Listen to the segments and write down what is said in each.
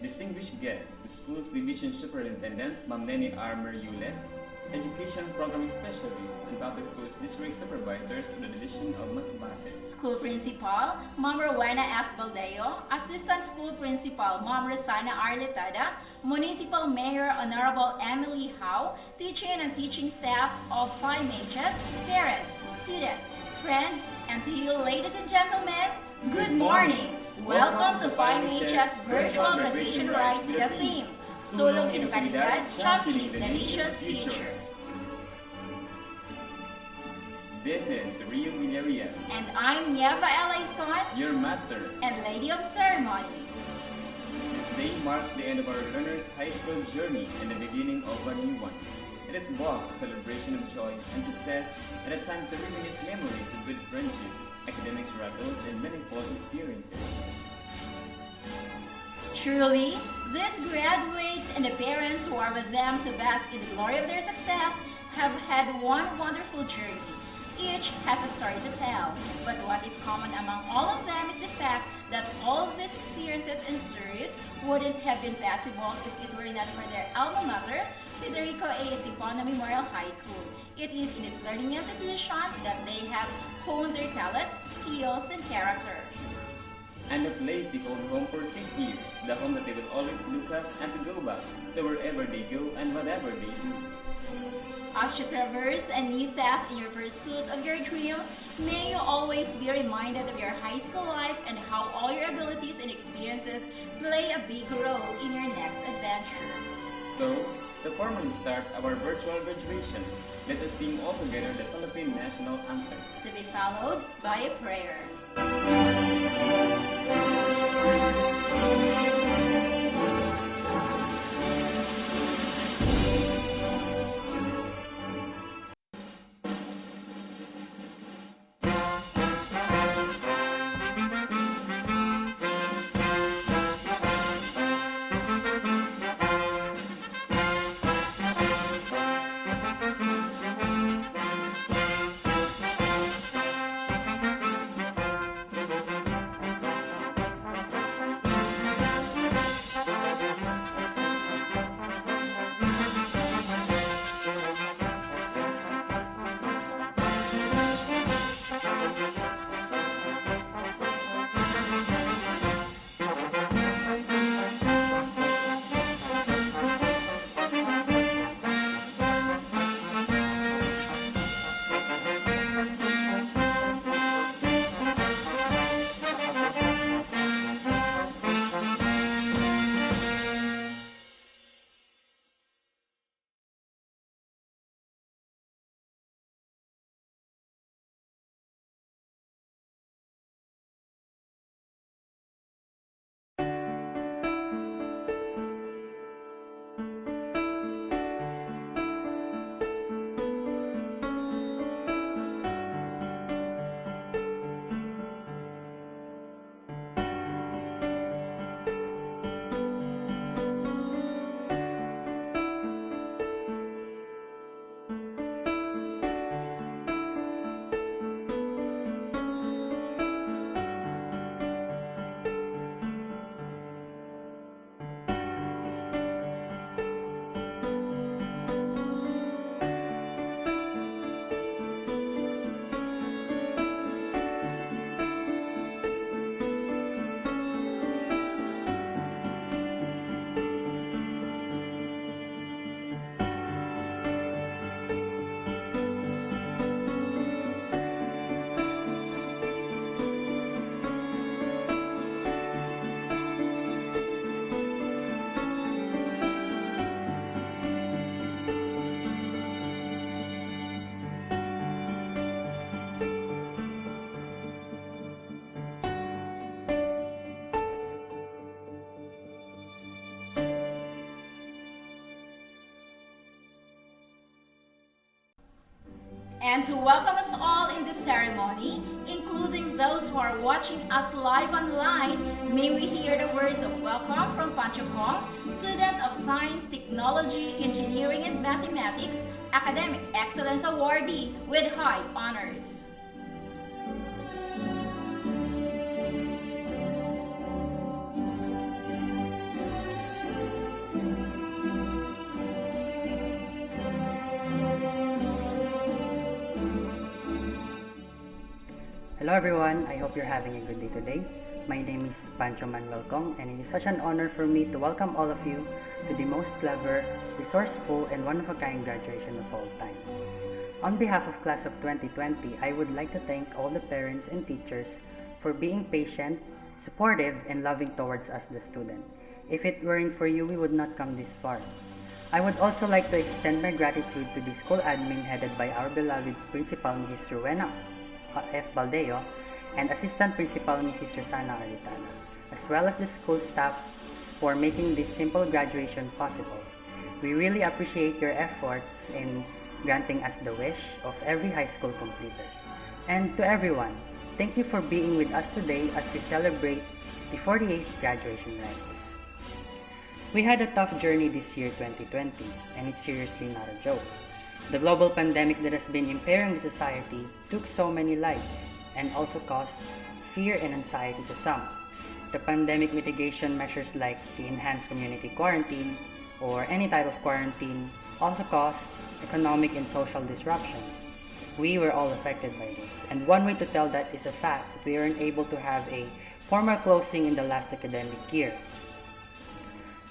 distinguished guests, Schools Division Superintendent Ma'am Nene R. Mereules, Education Program Specialists and Public Schools District Supervisors of the Division of Masbate. School Principal, Ma'am Rowena F. Baldeo, Assistant School Principal, Ma'am Rosana Arletada, Municipal Mayor Honorable Emily Howe, teaching and teaching staff of FAEMHS, parents, students, friends, and to you, ladies and gentlemen, good morning! Welcome to FAEMHS Virtual Graduation Rites with the theme, Sulong Edukalidad, Championing the Nation's Future. This is Rio Villarreal, And I'm Nieva Elaison, your master. and Lady of Ceremony. This day marks the end of our learners' high school journey and the beginning of a new one. It is both a celebration of joy and success and a time to reminisce memories of good friendship, academic struggles, and meaningful experiences. Truly, these graduates and the parents who are with them to bask in the glory of their success have had one wonderful journey. Each has a story to tell, but what is common among all of them is the fact that all of these experiences and stories wouldn't have been possible if it were not for their alma mater, Federico A. Sipona Memorial High School. It is in this learning institution that they have honed their talents, skills, and character. And the place they called home for 6 years, the home that they would always look up and to go back to wherever they go and whatever they do. As you traverse a new path in your pursuit of your dreams, may you always be reminded of your high school life and how all your abilities and experiences play a big role in your next adventure. So, to formally start our virtual graduation, let us sing all together the Philippine National Anthem. To be followed by a prayer. And to welcome us all in this ceremony, including those who are watching us live online, may we hear the words of welcome from Pancho Kong, student of Science, Technology, Engineering, and Mathematics, Academic Excellence Awardee with high honors. Hello everyone, I hope you're having a good day today. My name is Pancho Manuel Kong and it is such an honor for me to welcome all of you to the most clever, resourceful, and one-of-a-kind graduation of all time. On behalf of Class of 2020, I would like to thank all the parents and teachers for being patient, supportive, and loving towards us the student. If it weren't for you, we would not come this far. I would also like to extend my gratitude to the school admin headed by our beloved Principal Mrs. Rowena F. Baldeo and Assistant Principal Mrs. Rosana Aritana, as well as the school staff for making this simple graduation possible. We really appreciate your efforts in granting us the wish of every high school completers. And to everyone, thank you for being with us today as we celebrate the 48th graduation rites. We had a tough journey this year 2020, and it's seriously not a joke. The global pandemic that has been impairing the society took so many lives and also caused fear and anxiety to some. The pandemic mitigation measures like the enhanced community quarantine or any type of quarantine also caused economic and social disruptions. We were all affected by this, and one way to tell that is the fact that we weren't able to have a formal closing in the last academic year.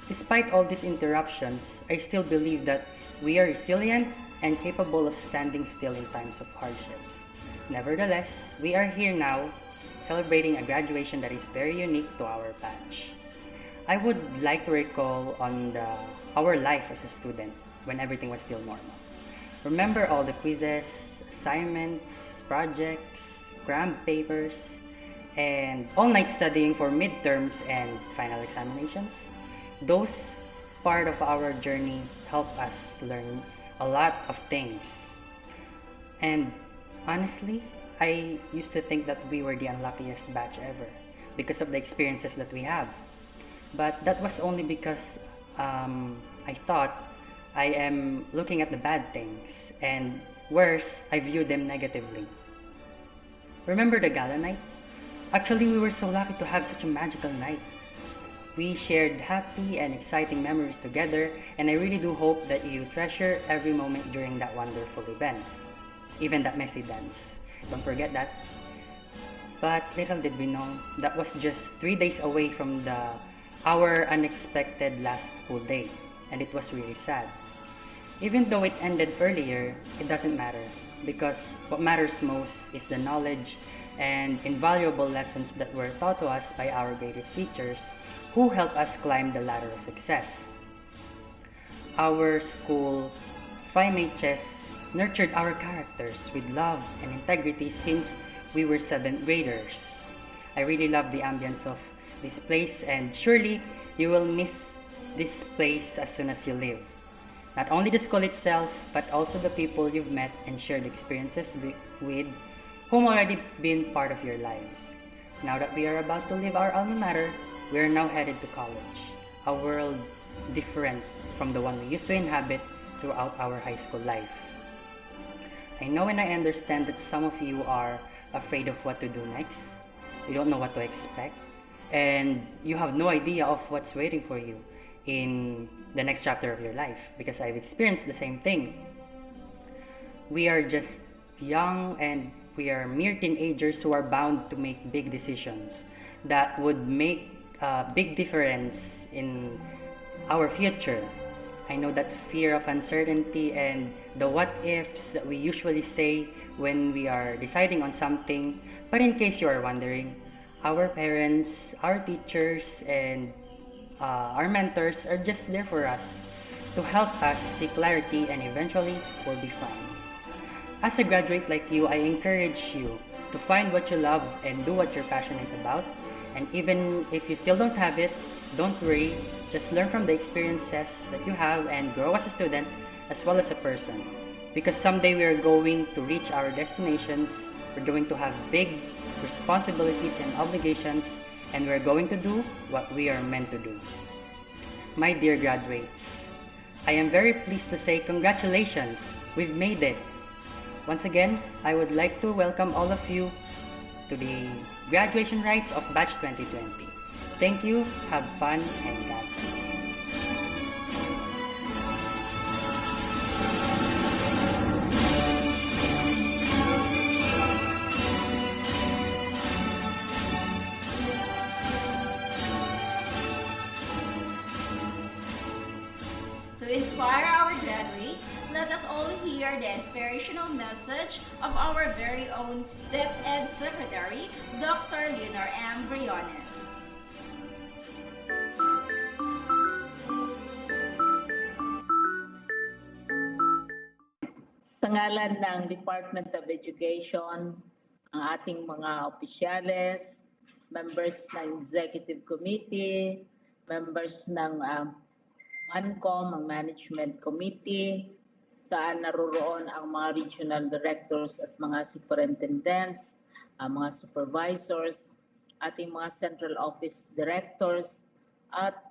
Despite all these interruptions, I still believe that we are resilient and capable of standing still in times of hardships. Nevertheless, we are here now celebrating a graduation that is very unique to our batch. I would like to recall on our life as a student when everything was still normal. Remember all the quizzes, assignments, projects, crammed papers, and all-night studying for midterms and final examinations? Those part of our journey help us learn a lot of things. And honestly, I used to think that we were the unluckiest batch ever because of the experiences that we have. But that was only because I thought I am looking at the bad things, and worse, I view them negatively. Remember the gala night? Actually, we were so lucky to have such a magical night. We shared happy and exciting memories together, and I really do hope that you treasure every moment during that wonderful event. Even that messy dance. Don't forget that. But little did we know, that was just 3 days away from our unexpected last school day, and it was really sad. Even though it ended earlier, it doesn't matter, because what matters most is the knowledge and invaluable lessons that were taught to us by our greatest teachers who helped us climb the ladder of success. Our school, FAEMHS, nurtured our characters with love and integrity since we were 7th graders. I really love the ambience of this place, and surely you will miss this place as soon as you leave. Not only the school itself, but also the people you've met and shared experiences with whom already been part of your lives. Now that we are about to leave our alma mater, we are now headed to college, a world different from the one we used to inhabit throughout our high school life. I know and I understand that some of you are afraid of what to do next. You don't know what to expect, and you have no idea of what's waiting for you in the next chapter of your life, because I've experienced the same thing. We are just young and we are mere teenagers who are bound to make big decisions that would make a big difference in our future. I know that fear of uncertainty and the what ifs that we usually say when we are deciding on something, but in case you are wondering, our parents, our teachers, and our mentors are just there for us to help us see clarity, and eventually we'll be fine. As a graduate like you, I encourage you to find what you love and do what you're passionate about. And even if you still don't have it, don't worry. Just learn from the experiences that you have and grow as a student as well as a person. Because someday we are going to reach our destinations, we're going to have big responsibilities and obligations, and we're going to do what we are meant to do. My dear graduates, I am very pleased to say congratulations, we've made it. Once again, I would like to welcome all of you to the graduation rites of Batch 2020. Thank you, have fun, and God bless. To inspire our graduates, let us all hear the inspirational message of our very own DepEd Secretary, Dr. Leonor M. Briones. Sa ngalan ng Department of Education, ang ating mga opisyales, members ng Executive Committee, members ng MANCOM, ang Management Committee, saan naroroon ang mga regional directors at mga superintendents, mga supervisors, ating mga central office directors, at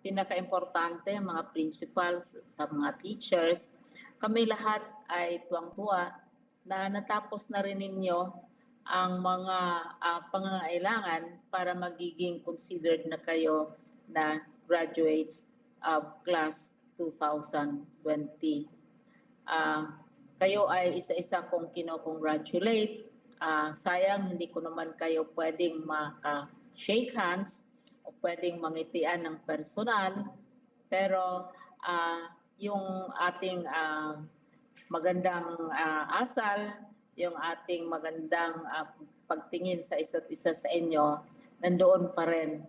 pinaka-importante, mga principals sa mga teachers. Kami lahat ay tuwang-tuwa na natapos na rin ninyo ang mga pangangailangan para magiging considered na kayo na graduates of class 2020. Kayo ay isa-isa kong kino-congratulate. Sayang hindi ko naman kayo pwedeng maka-shake hands o pwedeng mangitian ng personal, pero yung ating magandang asal, yung ating magandang pagtingin sa isa't isa sa inyo, nandoon pa rin.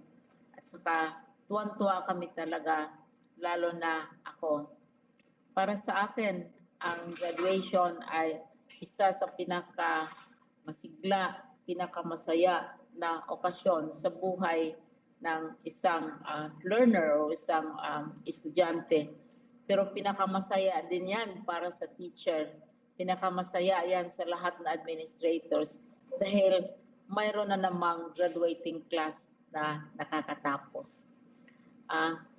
At saka tuwan-tuwa kami talaga, lalo na ako. Para sa akin, ang graduation ay isa sa pinaka-masigla, pinaka-masaya na okasyon sa buhay ng isang learner o isang estudyante. Pero pinakamasaya din yan para sa teacher. Pinakamasaya yan sa lahat na administrators dahil mayroon na namang graduating class na nakakatapos.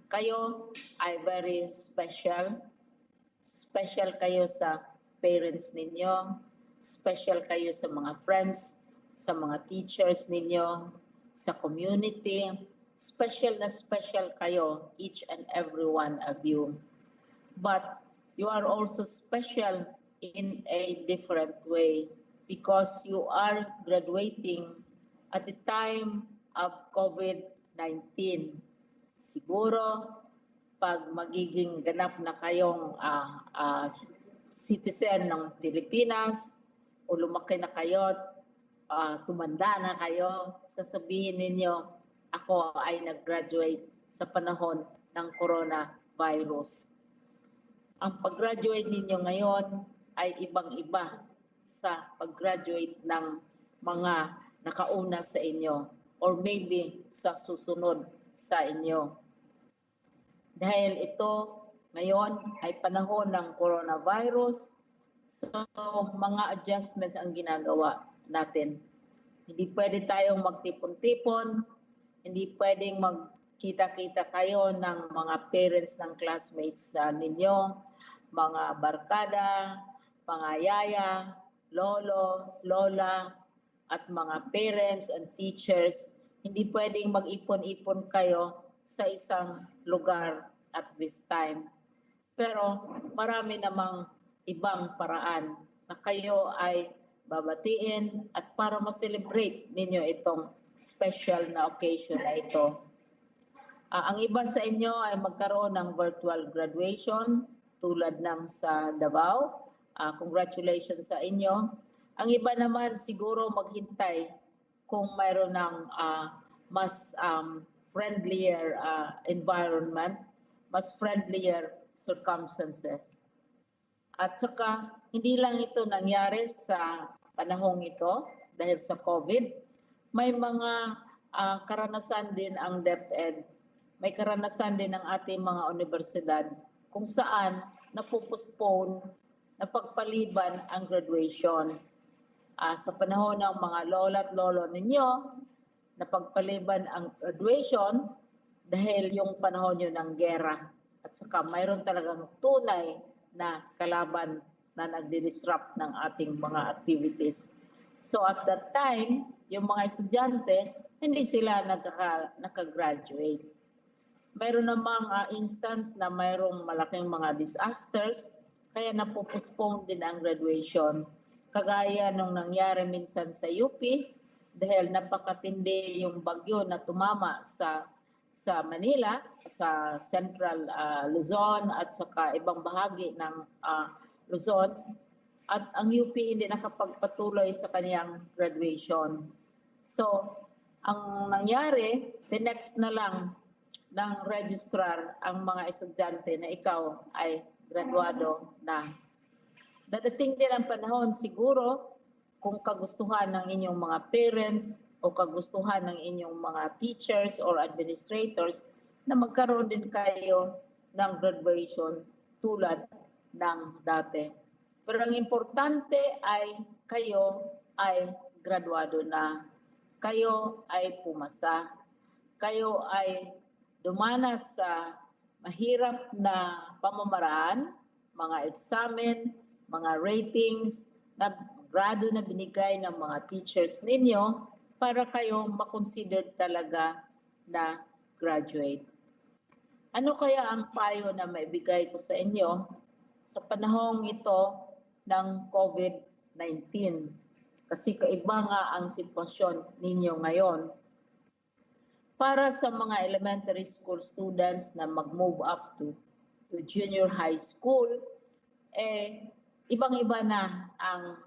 Kayo ay very special. Special kayo sa parents ninyo. Special kayo sa mga friends, sa mga teachers ninyo, sa community. Special na special kayo, each and every one of you. But you are also special in a different way because you are graduating at the time of COVID-19. Siguro, pag magiging ganap na kayong citizen ng Pilipinas o lumaki na kayo, tumanda na kayo, sasabihin ninyo, ako ay nag-graduate sa panahon ng coronavirus. Ang pag-graduate ninyo ngayon ay ibang-iba sa pag-graduate ng mga nakauna sa inyo or maybe sa susunod sa inyo. Dahil ito ngayon ay panahon ng coronavirus, so mga adjustments ang ginagawa natin. Hindi pwede tayong magtipon-tipon, hindi pwedeng magkita-kita kayo ng mga parents ng classmates ninyo, mga barkada, mga yaya, lolo, lola, at mga parents and teachers. Hindi pwedeng mag-ipon-ipon kayo sa isang lugar at this time. Pero marami namang ibang paraan na kayo ay babatiin at para ma-celebrate ninyo itong special na occasion na ito. Ang iba sa inyo ay magkaroon ng virtual graduation tulad ng sa Davao. Congratulations sa inyo. Ang iba naman siguro maghintay kung mayroon ng mas friendlier environment, mas friendlier circumstances. At saka hindi lang ito nangyari sa panahong ito dahil sa COVID. May mga karanasan din ang DepEd. May karanasan din ang ating mga universidad kung saan napopostpone, napagpaliban ang graduation. Sa panahon ng mga lola at lolo ninyo, napagpaliban ang graduation dahil yung panahon yun ng gera. At saka mayroon talagang tunay na kalaban na nagdi-disrupt ng ating mga activities. So at that time, yung mga estudyante, hindi sila nakagraduate. Mayroon namang instance na mayroong malaking mga disasters, kaya napopostpone din ang graduation. Kagaya nung nangyari minsan sa UP, dahil napakatindi yung bagyo na tumama sa sa Manila, sa Central Luzon at saka ibang bahagi ng Luzon. At ang UP hindi nakapagpatuloy sa kanyang graduation. So, ang nangyari, the next na lang ng registrar ang mga estudyante na ikaw ay graduado na. Dadating din ang panahon siguro kung kagustuhan ng inyong mga parents o kagustuhan ng inyong mga teachers or administrators na magkaroon din kayo ng graduation tulad ng dati. Pero ang importante ay kayo ay graduado na. Kayo ay pumasa. Kayo ay dumanas sa mahirap na pamamaraan, mga examen, mga ratings, na grado na binigay ng mga teachers ninyo para kayo makonsider talaga na graduate. Ano kaya ang payo na maibigay ko sa inyo sa panahong ito ng COVID-19? Kasi kaiba nga ang sitwasyon ninyo ngayon. Para sa mga elementary school students na mag-move up to junior high school, ibang-iba na ang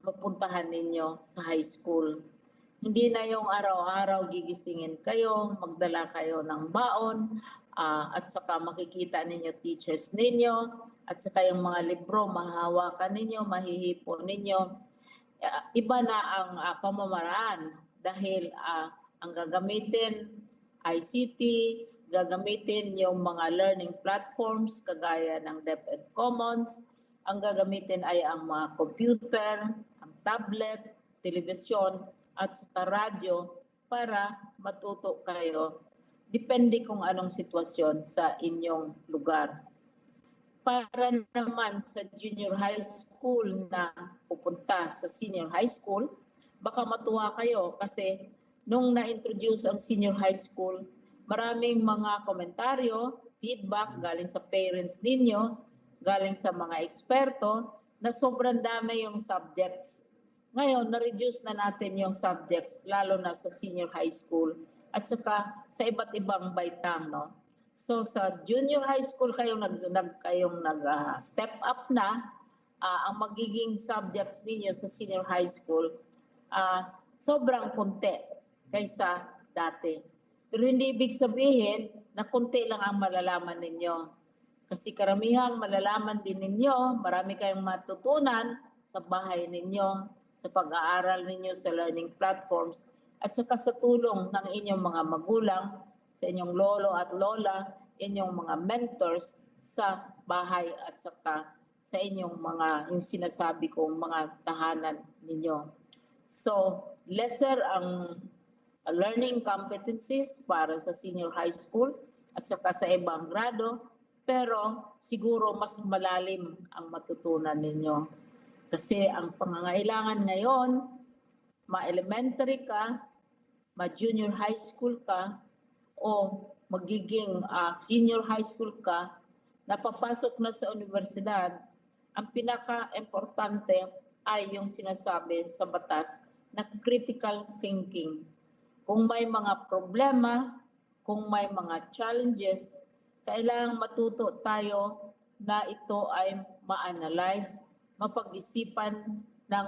mapuntahan ninyo sa high school. Hindi na yung araw-araw gigisingin kayo, magdala kayo ng baon, at saka makikita ninyo teachers ninyo, at saka yung mga libro mahahawakan ninyo, mahihipo ninyo. Iba na ang pamamaraan dahil ang gagamitin ICT, gagamitin yung mga learning platforms kagaya ng DepEd Commons, ang gagamitin ay ang mga computer, ang tablet, telebisyon, at saka radyo para matuto kayo. Depende kung anong sitwasyon sa inyong lugar. Para naman sa junior high school na pupunta sa senior high school, baka matuwa kayo kasi nung na-introduce ang senior high school, maraming mga komentaryo, feedback galing sa parents ninyo, galing sa mga eksperto, na sobrang dami yung subjects. Ngayon, na-reduce na natin yung subjects, lalo na sa senior high school, at saka sa iba't ibang baitang, no? So sa junior high school kayong nag-step up na, ang magiging subjects ninyo sa senior high school, sobrang konti kaysa dati. Pero hindi ibig sabihin na konti lang ang malalaman ninyo. Kasi karamihang malalaman din ninyo, marami kayong matutunan sa bahay ninyo, sa pag-aaral ninyo sa learning platforms, at saka sa tulong ng inyong mga magulang, sa inyong lolo at lola, inyong mga mentors sa bahay at saka sa inyong mga, yung sinasabi kong mga tahanan ninyo. So, lesser ang learning competencies para sa senior high school at saka sa ibang grado, pero siguro mas malalim ang matutunan ninyo. Kasi ang pangangailangan ngayon, ma-elementary ka, ma-junior high school ka, o magiging senior high school ka, napapasok na sa universidad, ang pinaka-importante ay yung sinasabi sa batas na critical thinking. Kung may mga problema, kung may mga challenges, kailangang matuto tayo na ito ay ma-analyze, mapag-isipan ng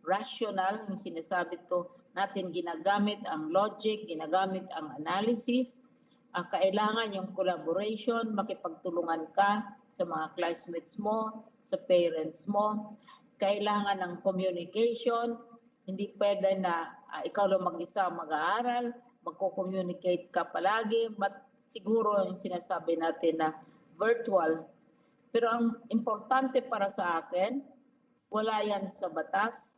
rational, yung sinasabi to natin, ginagamit ang logic, ginagamit ang analysis, kailangan yung collaboration, makipagtulungan ka sa mga classmates mo, sa parents mo, kailangan ng communication, hindi pwede na ikaw lang mag-isa mag-aaral, magko-communicate ka palagi, but siguro yung sinasabi natin na virtual. Pero ang importante para sa akin, wala yan sa batas,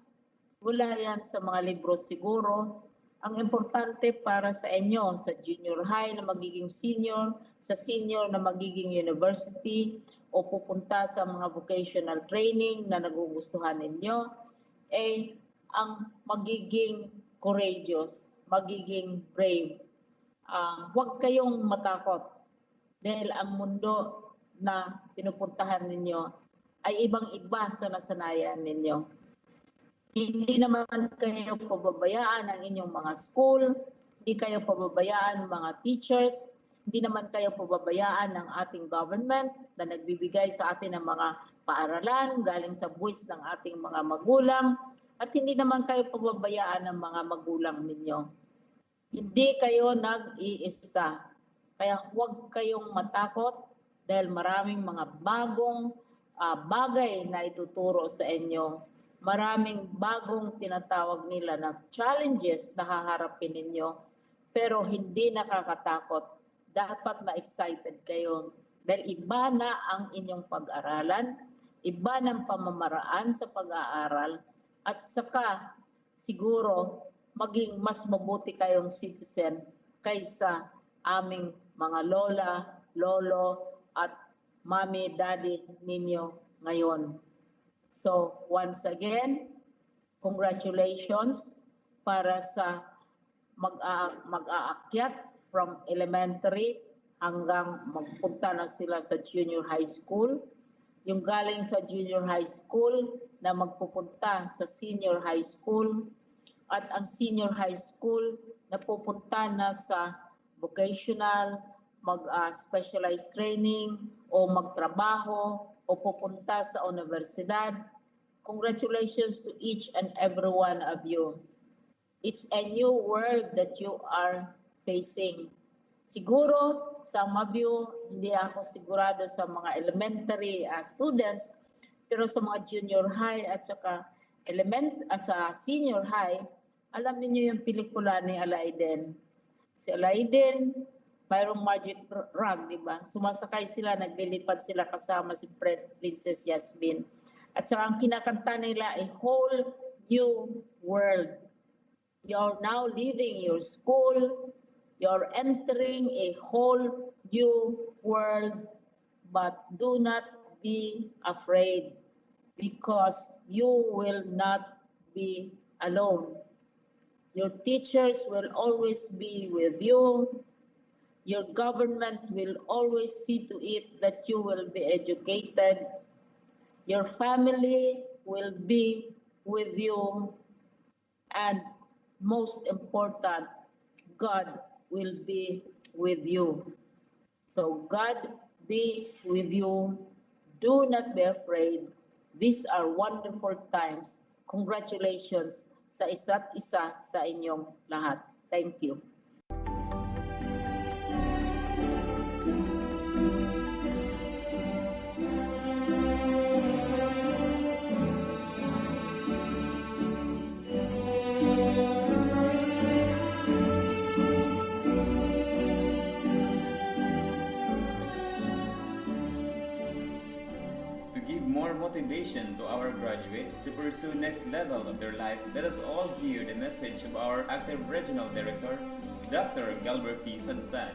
wala yan sa mga libro siguro. Ang importante para sa inyo, sa junior high na magiging senior, sa senior na magiging university, o pupunta sa mga vocational training na nagugustuhan ninyo, ang magiging courageous, magiging brave. Huwag kayong matakot dahil ang mundo na pinupuntahan ninyo ay ibang-iba sa nasanayan ninyo. Hindi naman kayo pababayaan ng inyong mga school, Hindi kayo pababayaan mga teachers, hindi naman kayo pababayaan ng ating government na nagbibigay sa atin ng mga paaralan galing sa buwis ng ating mga magulang, at hindi naman kayo pababayaan ng mga magulang ninyo. Hindi kayo nag-iisa. Kaya huwag kayong matakot dahil maraming mga bagong bagay na ituturo sa inyo. Maraming bagong tinatawag nila na challenges na haharapin ninyo. Pero hindi nakakatakot. Dapat ma-excited kayo. Dahil iba na ang inyong pag-aralan, iba ng pamamaraan sa pag-aaral, at saka siguro maging mas mabuti kayong citizen kaysa aming mga lola, lolo, at mommy, daddy ninyo ngayon. So, once again, congratulations para sa mag-aakyat from elementary hanggang magpunta na sila sa junior high school. Yung galing sa junior high school na magpupunta sa senior high school, at ang senior high school na pupunta na sa vocational, mag-specialized training o magtrabaho o pupunta sa universidad. Congratulations to each and every one of you. It's a new world that you are facing. Siguro, some of you, hindi ako sigurado sa mga elementary students, pero sa mga junior high at saka sa senior high, alam niyo yung pelikula ni Aladdin. Si Aladdin, mayroong magic rug, di ba? Sumasakay sila, naglilipad sila kasama si Princess Yasmin. At saka ang kinakanta nila, a whole new world. You're now leaving your school, you're entering a whole new world, but do not be afraid because you will not be alone. Your teachers will always be with you. Your government will always see to it that you will be educated. Your family will be with you. And most important, God will be with you. So God be with you. Do not be afraid. These are wonderful times. Congratulations sa isa't isa sa inyong lahat. Thank you. More motivation to our graduates to pursue next level of their life, let us all hear the message of our active regional director, Dr. Galbert P. Sansan.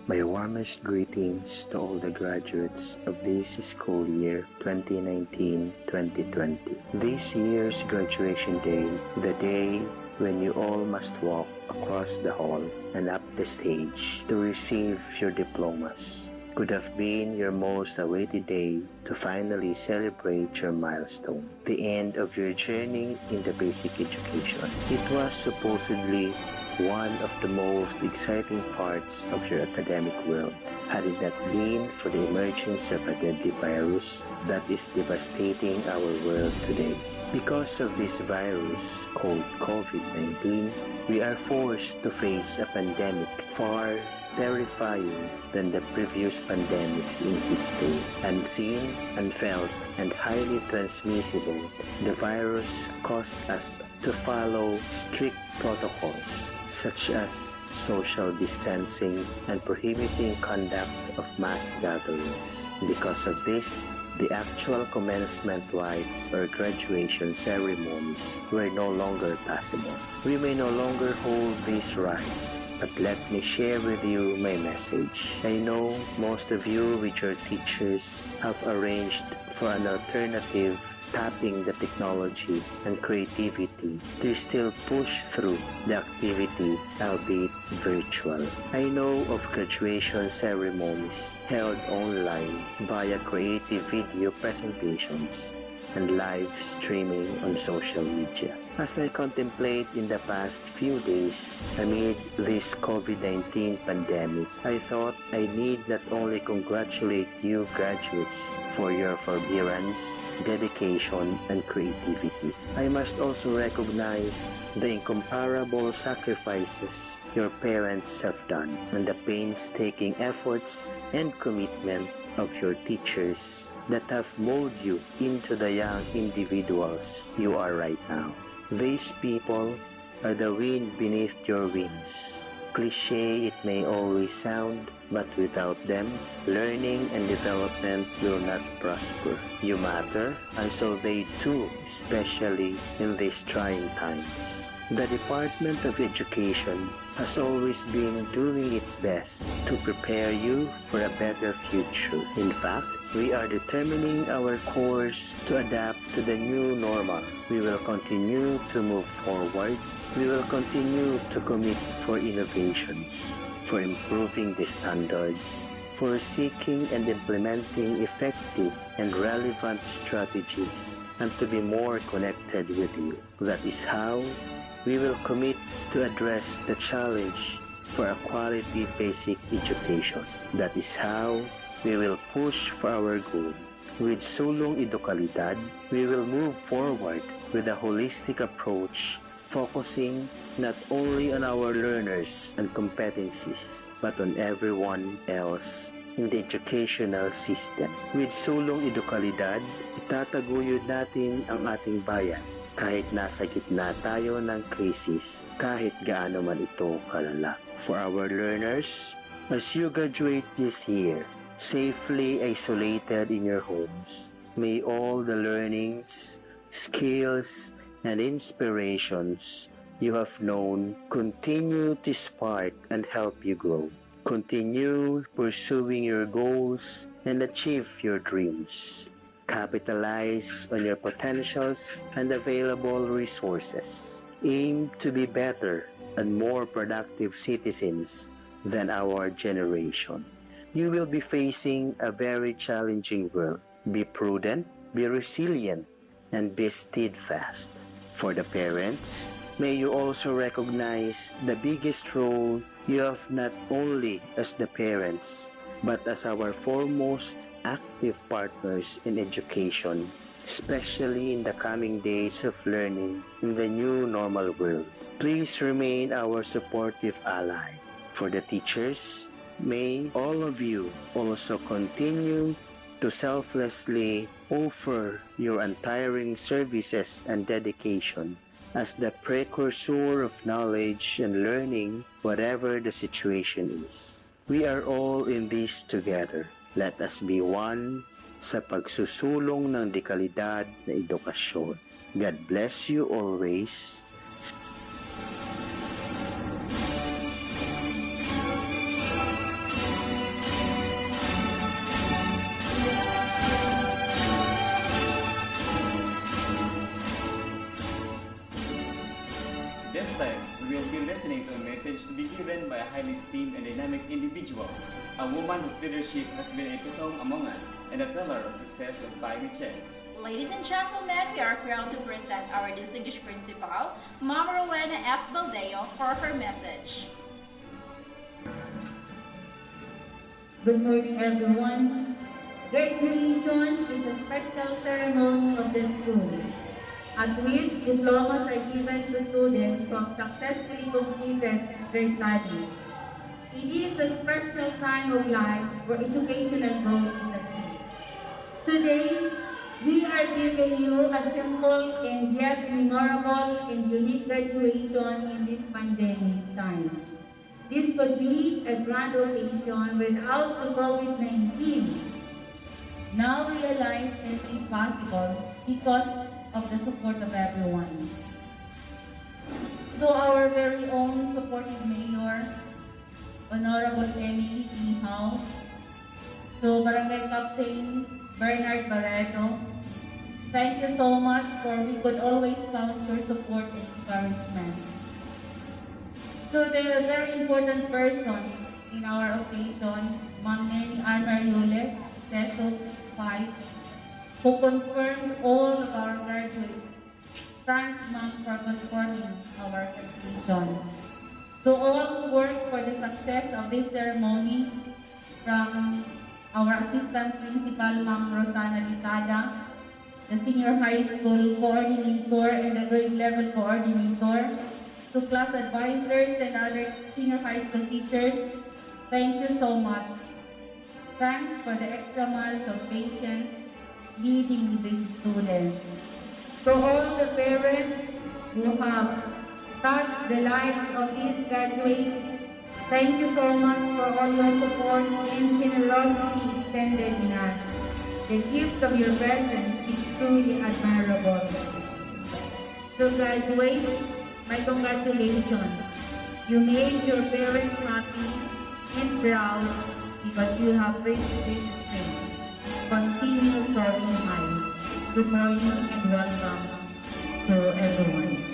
My warmest greetings to all the graduates of this school year 2019-2020. This year's graduation day, the day when you all must walk across the hall and up the stage to receive your diplomas, could have been your most awaited day to finally celebrate your milestone, the end of your journey in the basic education. It was supposedly one of the most exciting parts of your academic world, had it not been for the emergence of a deadly virus that is devastating our world today. Because of this virus called COVID-19, we are forced to face a pandemic far terrifying than the previous pandemics in history. Unseen, unfelt, and highly transmissible, the virus caused us to follow strict protocols such as social distancing and prohibiting conduct of mass gatherings. Because of this, the actual commencement rites or graduation ceremonies were no longer possible. We may no longer hold these rites, but let me share with you my message. I know most of you with your teachers have arranged for an alternative, tapping the technology and creativity to still push through the activity, albeit virtual. I know of graduation ceremonies held online via creative video presentations and live streaming on social media. As I contemplate in the past few days amid this COVID-19 pandemic, I thought I need not only congratulate you graduates for your forbearance, dedication, and creativity. I must also recognize the incomparable sacrifices your parents have done and the painstaking efforts and commitment of your teachers that have molded you into the young individuals you are right now. These people are the wind beneath your wings. Cliché it may always sound, but without them, learning and development will not prosper. You matter, and so they too, especially in these trying times. The Department of Education has always been doing its best to prepare you for a better future. In fact, we are determining our course to adapt to the new normal. We will continue to move forward. We will continue to commit for innovations, for improving the standards, for seeking and implementing effective and relevant strategies, and to be more connected with you. That is how we will commit to address the challenge for a quality basic education. That is how we will push for our goal. With Sulong Edukalidad, we will move forward with a holistic approach, focusing not only on our learners and competencies, but on everyone else in the educational system. With Sulong Edukalidad, itataguyod natin ang ating bayan kahit nasa gitna tayo ng krisis, kahit gaano man ito kalala. For our learners, as you graduate this year, safely isolated in your homes, may all the learnings, skills, and inspirations you have known continue to spark and help you grow. Continue pursuing your goals and achieve your dreams. Capitalize on your potentials and available resources. Aim to be better and more productive citizens than our generation. You will be facing a very challenging world. Be prudent, be resilient, and be steadfast. For the parents, may you also recognize the biggest role you have not only as the parents, but as our foremost active partners in education, especially in the coming days of learning in the new normal world. Please remain our supportive ally. For the teachers, may all of you also continue to selflessly offer your untiring services and dedication as the precursor of knowledge and learning, whatever the situation is. We are all in this together. Let us be one sa pagsusulong ng dekalidad na edukasyon. God bless you always. This time, we will be listening to a message to be given by a highly esteemed and dynamic individual, a woman whose leadership has been a epitome among us and a pillar of success of FAEMHS. Ladies and gentlemen, we are proud to present our distinguished principal, Ma'am Rowena F. Baldeo, for her message. Good morning, everyone. Graduation is a special ceremony of the school, at which diplomas are given to students who have successfully completed their studies. It is a special time of life where educational goal is achieved. Today, we are giving you a simple and yet memorable and unique graduation in this pandemic time. This could be a grand occasion without the COVID-19, now realized and made possible because of the support of everyone. To our very own supportive Mayor, Honorable Emily Ihaw, to Barangay Captain Bernard Barreto, thank you so much for we could always count your support and encouragement. To the very important person in our occasion, Ma'am Neni Arnariules, CESO 5, who confirmed all of our graduates. Thanks, Ma'am, for confirming our completion. To all who worked for the success of this ceremony, from our Assistant Principal, Ma'am Rosana Litada, the Senior High School Coordinator and the Grade Level Coordinator, to class advisors and other senior high school teachers, thank you so much. Thanks for the extra miles of patience leading these students. To all the parents who have touched the lives of these graduates, thank you so much for all your support and generosity extended in us. The gift of your presence is truly admirable. To graduates, my congratulations. You made your parents happy and proud because you have reached this stage. Continue soaring high. Good morning and welcome to everyone.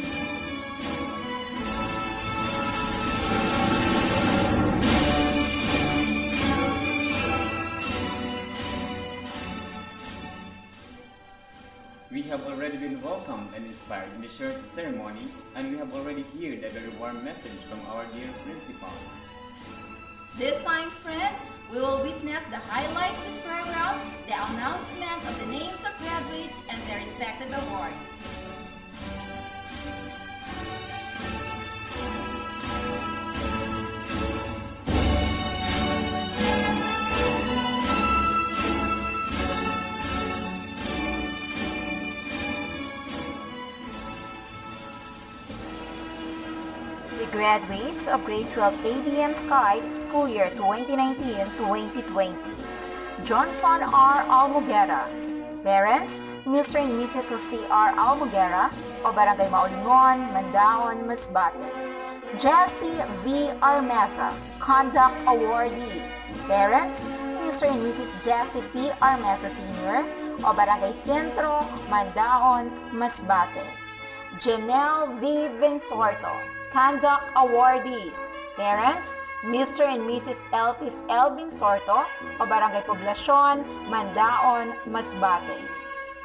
We have already been welcomed and inspired in the short ceremony, and we have already heard a very warm message from our dear principal. This time, friends, we will witness the highlight of this program, the announcement of the names of graduates and their respective awards. The graduates of Grade 12 ABM-SHS School Year 2019-2020. Johnson R. Almugera. Parents, Mr. and Mrs. Jose R. Almugera, o Barangay Maulingon, Mandaon, Masbate. Jessie V. Armesa, Conduct Awardee. Parents, Mr. and Mrs. Jessie P. Armesa Sr., o Barangay Sentro, Mandaon, Masbate. Janelle V. Vinsorto, Conduct Awardee. Parents, Mr. and Mrs. Eltis L. Vinsorto, o Barangay Poblasyon, Mandaon, Masbate.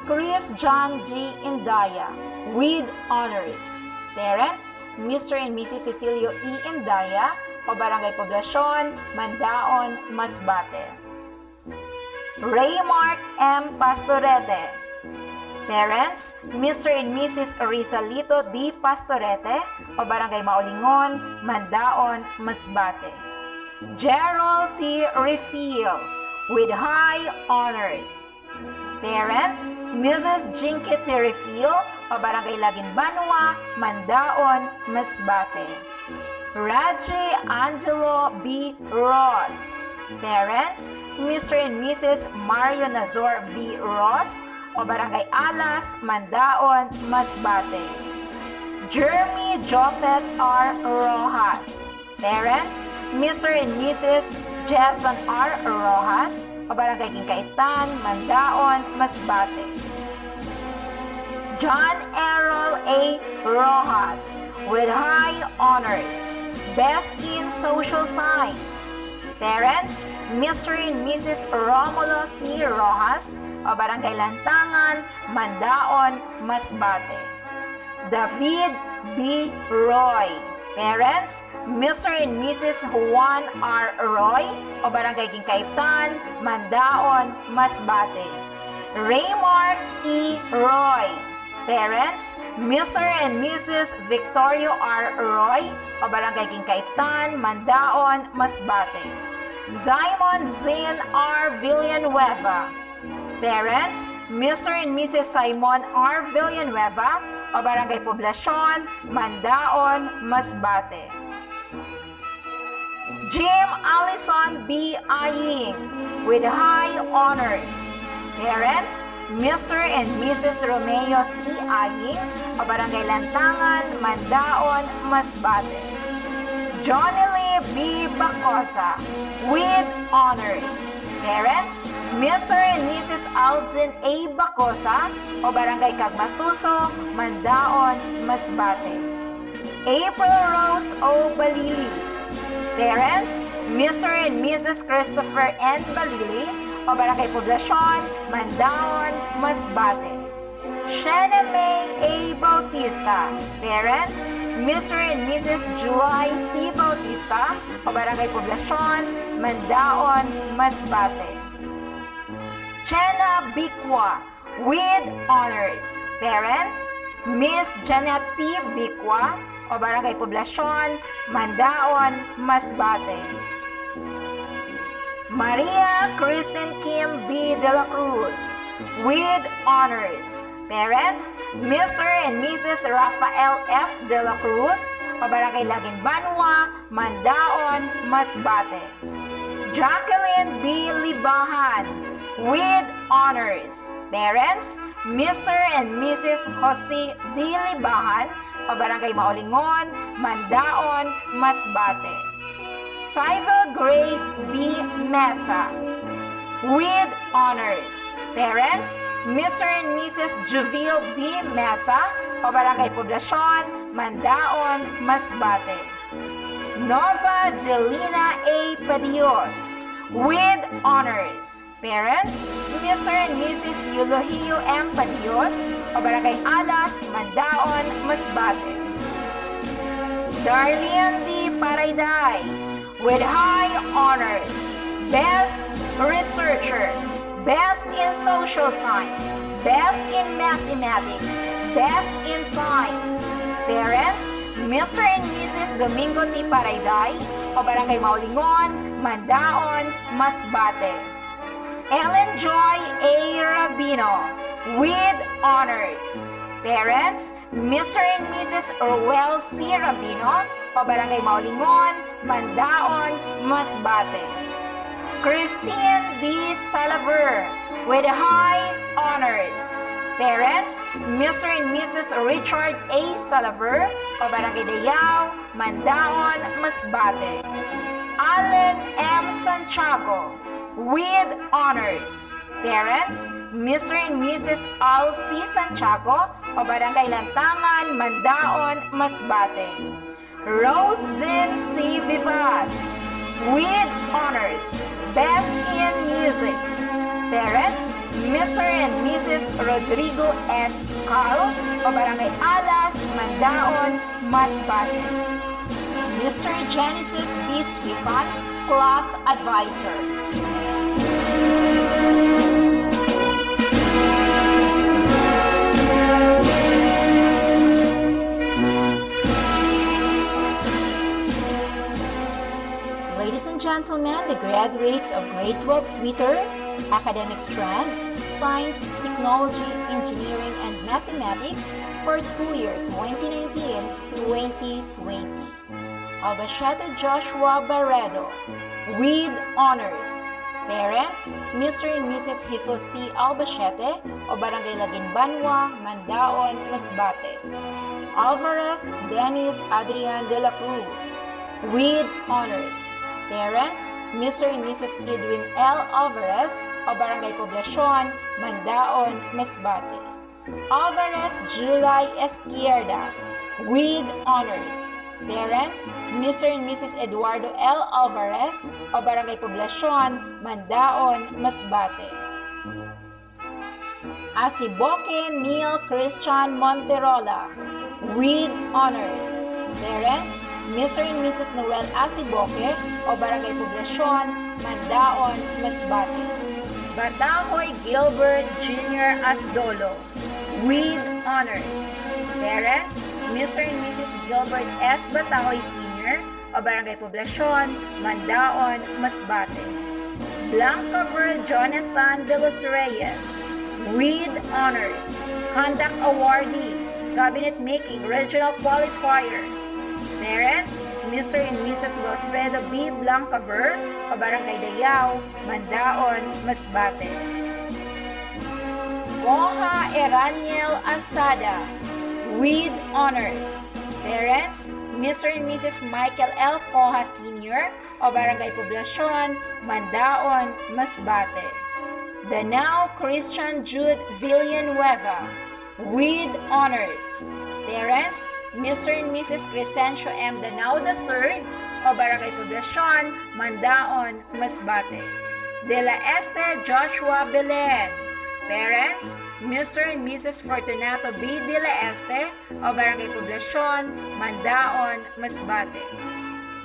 Chris John G. Indaya, with honors. Parents, Mr. and Mrs. Cecilio E. Indaya, o Barangay Poblasyon, Mandaon, Masbate. Raymark M. Pastorete. Parents, Mr. and Mrs. Rizalito D. Pastorete, o Barangay Maulingon, Mandaon, Masbate. Gerald T. Refill, with high honors. Parent, Mrs. Jinky T. Refill, o Barangay Laginbanwa, Mandaon, Masbate. Raji Angelo B. Ross. Parents, Mr. and Mrs. Mario Nazor V. Ross, o Barangay Alas, Mandaon, Masbate. Jeremy Jofet R. Rojas. Parents, Mr. and Mrs. Jason R. Rojas, o Barangay Kinkaitan, Mandaon, Masbate. John Errol A. Rojas, with high honors, Best in Social Science. Parents, Mr. and Mrs. Romulo C. Rojas, o Barangay Lantangan, Mandaon, Masbate. David B. Roy. Parents, Mr. and Mrs. Juan R. Roy, o Barangay Kinkaitan, Mandaon, Masbate. Raymark E. Roy. Parents, Mr. and Mrs. Victorio R. Roy, o Barangay Kinkaitan, Mandaon, Masbate. Simon Zin R. Villanueva. Parents, Mr. and Mrs. Simon R. Villanueva, o Barangay Poblasyon, Mandaon, Masbate. Jim Allison B. Aying, with high honors. Parents, Mr. and Mrs. Romeo C. Aying, o Barangay Lantangan, Mandaon, Masbate. Johnny Lee B. Bacosa, with honors. Parents, Mr. and Mrs. Algin A. Bacosa, o Barangay Cagmasuso, Mandaon, Masbate. April Rose O. Balili. Parents, Mr. and Mrs. Christopher N. Balili, o o Barangay Poblasyon, Mandaon, Masbate. Shena May A. Bautista, parents, Mr. and Mrs. July C. Bautista, o Barangay Poblasyon, Mandaon, Masbate. Chena Bicwa, with honors, parent, Miss Janet T. Bicwa, o Barangay Poblasyon, Mandaon, Masbate. Maria Kristen Kim V. De La Cruz, with honors, parents, Mr. and Mrs. Rafael F. De La Cruz, o Barangay Laginbanwa, Mandaon, Masbate. Jacqueline B. Libahan, with honors, parents, Mr. and Mrs. Jose D. Libahan, o Barangay Maulingon, Mandaon, Masbate. Civil Grace B. Mesa, with honors, parents, Mr. and Mrs. Juville B. Mesa, o Barangay Poblasyon, Mandaon, Masbate. Nova Jelina A. Padios, with honors, parents, Mr. and Mrs. Eulogio M. Padios, o Barangay Alas, Mandaon, Masbate. Darlene D. Parayday, with high honors, Best Researcher, Best in Social Science, Best in Mathematics, Best in Science. Parents, Mr. and Mrs. Domingo T. Parayday, o Barangay Maulingon, Mandaon, Masbate. Ellen Joy A. Rabino, with honors, parents, Mr. and Mrs. Orwell C. Rabino, o Barangay Maulingon, Mandaon, Masbate. Christine D. Salaver, with high honors, parents, Mr. and Mrs. Richard A. Salaver, o Barangay Dayao, Mandaon, Masbate. Allen M. Santiago, with honors, parents, Mr. and Mrs. Al C. Santiago, o Barangay Lantangan, Mandaon, Masbate. Rose Jean C. Vivas, with honors, Best in Music. Parents, Mr. and Mrs. Rodrigo S. Cal, o Barangay Alas, Mandaon, Masbate. Mr. Jenesis B. Swicon, Class Advisor. Ladies and gentlemen, the graduates of Grade 12 Twitter, Academic Strand, Science, Technology, Engineering, and Mathematics for school year 2019-2020. Albacete Joshua Barredo, with honors. Parents, Mr. and Mrs. Jesus T. Albacete, o Barangay Laginbanwa, Mandaon, Masbate. Alvarez Dennis Adrian de la Cruz, with honors. Parents, Mr. and Mrs. Edwin L. Alvarez, o Barangay Poblasyon, Mandaon, Masbate. Alvarez July Esquierda, with honors. Parents, Mr. and Mrs. Eduardo L. Alvarez, o Barangay Poblasyon, Mandaon, Masbate. Asiboke Neil Christian Monterola, with honors. Parents, Mr. and Mrs. Noel Asiboke, o Barangay Poblasyon, Mandaon, Masbate. Batahoy Gilbert Jr. Asdolo, with honors. Parents, Mr. and Mrs. Gilbert S. Batahoy Sr., o Barangay Poblasyon, Mandaon, Masbate. Blancaver Jonathan de los Reyes, with honors. Conduct Awardee, Cabinet Making Regional Qualifier. Parents, Mr. and Mrs. Wilfredo B. Blancaver, o Barangay Dayao, Mandaon, Masbate. Moha Eraniel Asada, with honors. Parents, Mr. and Mrs. Michael L. Coha Sr., o Barangay Poblasyon, Mandaon, Masbate. Danao Christian Jude Villanueva, with honors. Parents, Mr. and Mrs. Crescencio M. Danao III, o Barangay Poblasyon, Mandaon, Masbate. De La Este Joshua Belen. Parents, Mr. and Mrs. Fortunato B. De La Este o Barangay Poblacion, Mandaon, Masbate.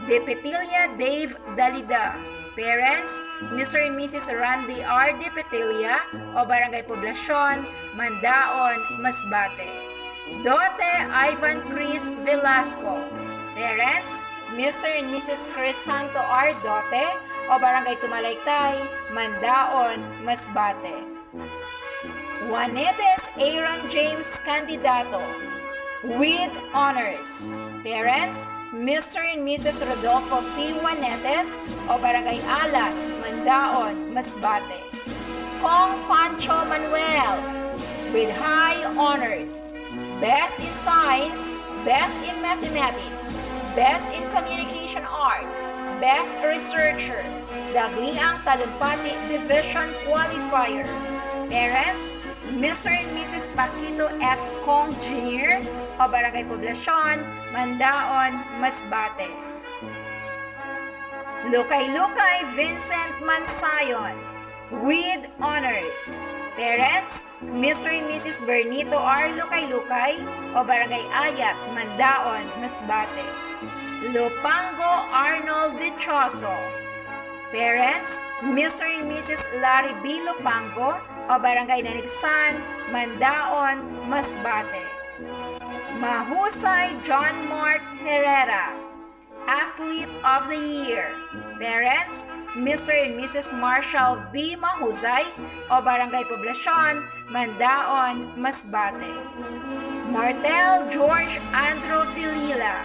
De Petilia Dave Dalida. Parents, Mr. and Mrs. Randy R. De Petilia o Barangay Poblacion, Mandaon, Masbate. Dote Ivan Chris Velasco. Parents, Mr. and Mrs. Crisanto R. Dote o Barangay Tumalaytay, Mandaon, Masbate. Juanetes Aaron James Candidato with honors. Parents, Mr. and Mrs. Rodolfo P. Juanetes o Barangay Alas, Mandaon, Masbate. Kong Pancho Manuel with high honors. Best in Science, Best in Mathematics, Best in Communication Arts, Best Researcher, Dagliang Talumpati Division Qualifier. Parents, Mr. and Mrs. Paquito F. Kong Jr. o Barangay Poblacion, Mandaon, Masbate. Lukay-Lukay Vincent Mansayon with honors. Parents, Mr. and Mrs. Bernito R. Lukay-Lukay o Barangay Ayat, Mandaon, Masbate. Lupango Arnold De Choso. Parents, Mr. and Mrs. Larry B. Lupango o Barangay Nanigsan, Mandaon, Masbate. Mahusay John Mark Herrera, Athlete of the Year. Parents, Mr. and Mrs. Marshall B. Mahusay o Barangay Poblacion, Mandaon, Masbate. Martel George Andrew Vilila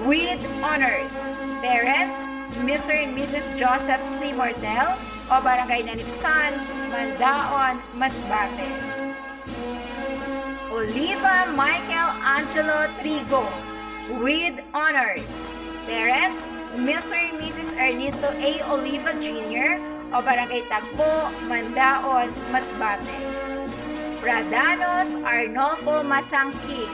with honors. Parents, Mr. and Mrs. Joseph C. Martel o Barangay Nanipsan, Mandaon, Masbate. Oliva Michael Angelo Trigo with honors. Parents, Mr. and Mrs. Ernesto A. Oliva Jr. o Barangay Tagpo, Mandaon, Masbate. Pradanos Arnolfo Masangki,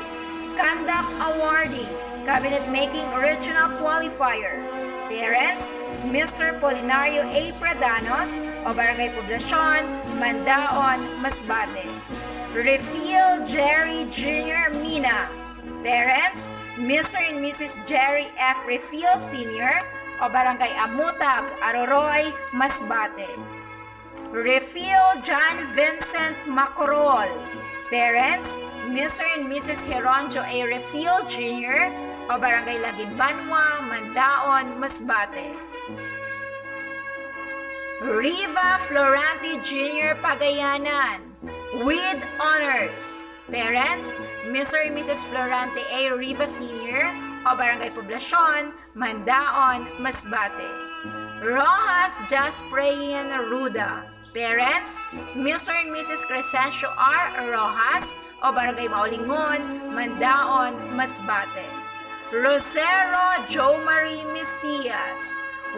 Conduct Awardee, Cabinet Making Regional Qualifier. Parents, Mr. Polinario A. Pradanos o Barangay Poblacion, Mandaon, Masbate. Refiel Jerry Jr. Mina. Parents, Mr. and Mrs. Jerry F. Refiel Sr. o Barangay Amutag, Aroroy, Masbate. Refiel John Vincent Macorol. Parents, Mr. and Mrs. Heronjo A. Refiel Jr. o Barangay Laginbanwa, Mandaon, Masbate. Riva Florante Jr. Pagayanan with honors. Parents, Mr. and Mrs. Florante A. Riva Sr. o Barangay Poblacion, Mandaon, Masbate. Rojas Jasprayan Ruda. Parents, Mr. and Mrs. Crescencio R. Rojas o Barangay Maulingon, Mandaon, Masbate. Rosero Jo Marie Mesias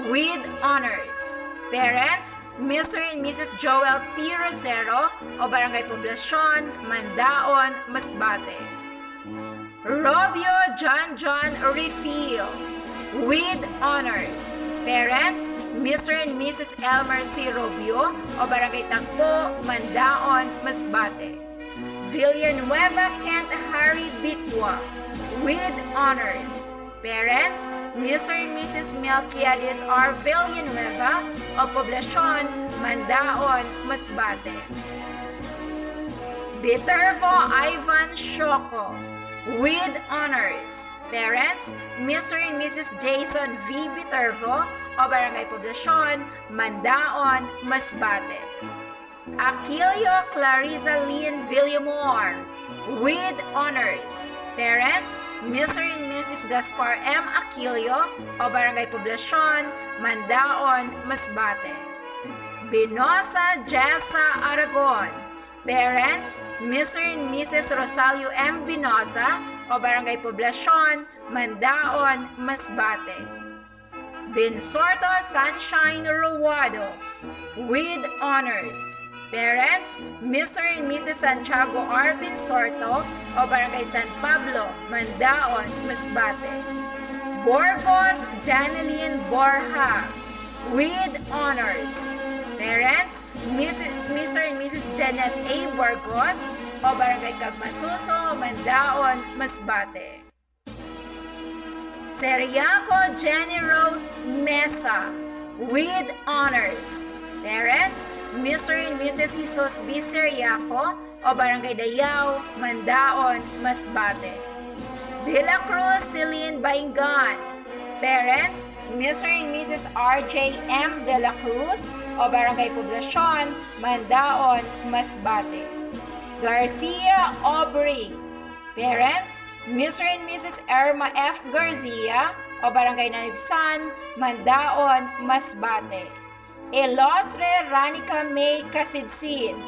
with honors. Parents, Mr. and Mrs. Joel T. Rosero o Barangay Poblacion, Mandaon, Masbate. Robio John Refiel with honors. Parents, Mr. and Mrs. Elmer C. Robio o Barangay Tagpo, Mandaon, Masbate. Villanueva Kent Harry Bicwa with honors. Parents, Mr. and Mrs. Melquiades R. Villanueva o Poblacion, Mandaon, Masbate. Bitervo Ivan Shoko with honors. Parents, Mr. and Mrs. Jason V. Bitervo o Barangay Poblacion, Mandaon, Masbate. Aquilio Clarissa Lynn Villamor with honors. Parents, Mr. and Mrs. Gaspar M. Aquilio o Barangay Poblacion, Mandaon, Masbate. Binosa Jessa Aragon. Parents, Mr. and Mrs. Rosalio M. Binosa o Barangay Poblacion, Mandaon, Masbate. Binsorto Sunshine Ruwado with honors. Parents, Mr. and Mrs. Santiago R. Binsorto o Barangay San Pablo, Mandaon, Masbate. Borgos Janeline Borja with honors. Parents, Mr. and Mrs. Janet A. Burgos o Barangay Kagmasuso, Mandaon, Masbate. Seriaco Jenny Rose Mesa with honors. Parents, Mr. and Mrs. Jesus B. Seriaco o Barangay Dayao, Mandaon, Masbate. De La Cruz Celine Baingan. Parents, Mr. and Mrs. R.J. M. De La Cruz o Barangay Poblacion, Mandaon, Masbate. Garcia Aubrey. Parents, Mr. and Mrs. Irma F. Garcia o Barangay Nanibsan, Mandaon, Masbate. Ilostre Ranica May Kasidsid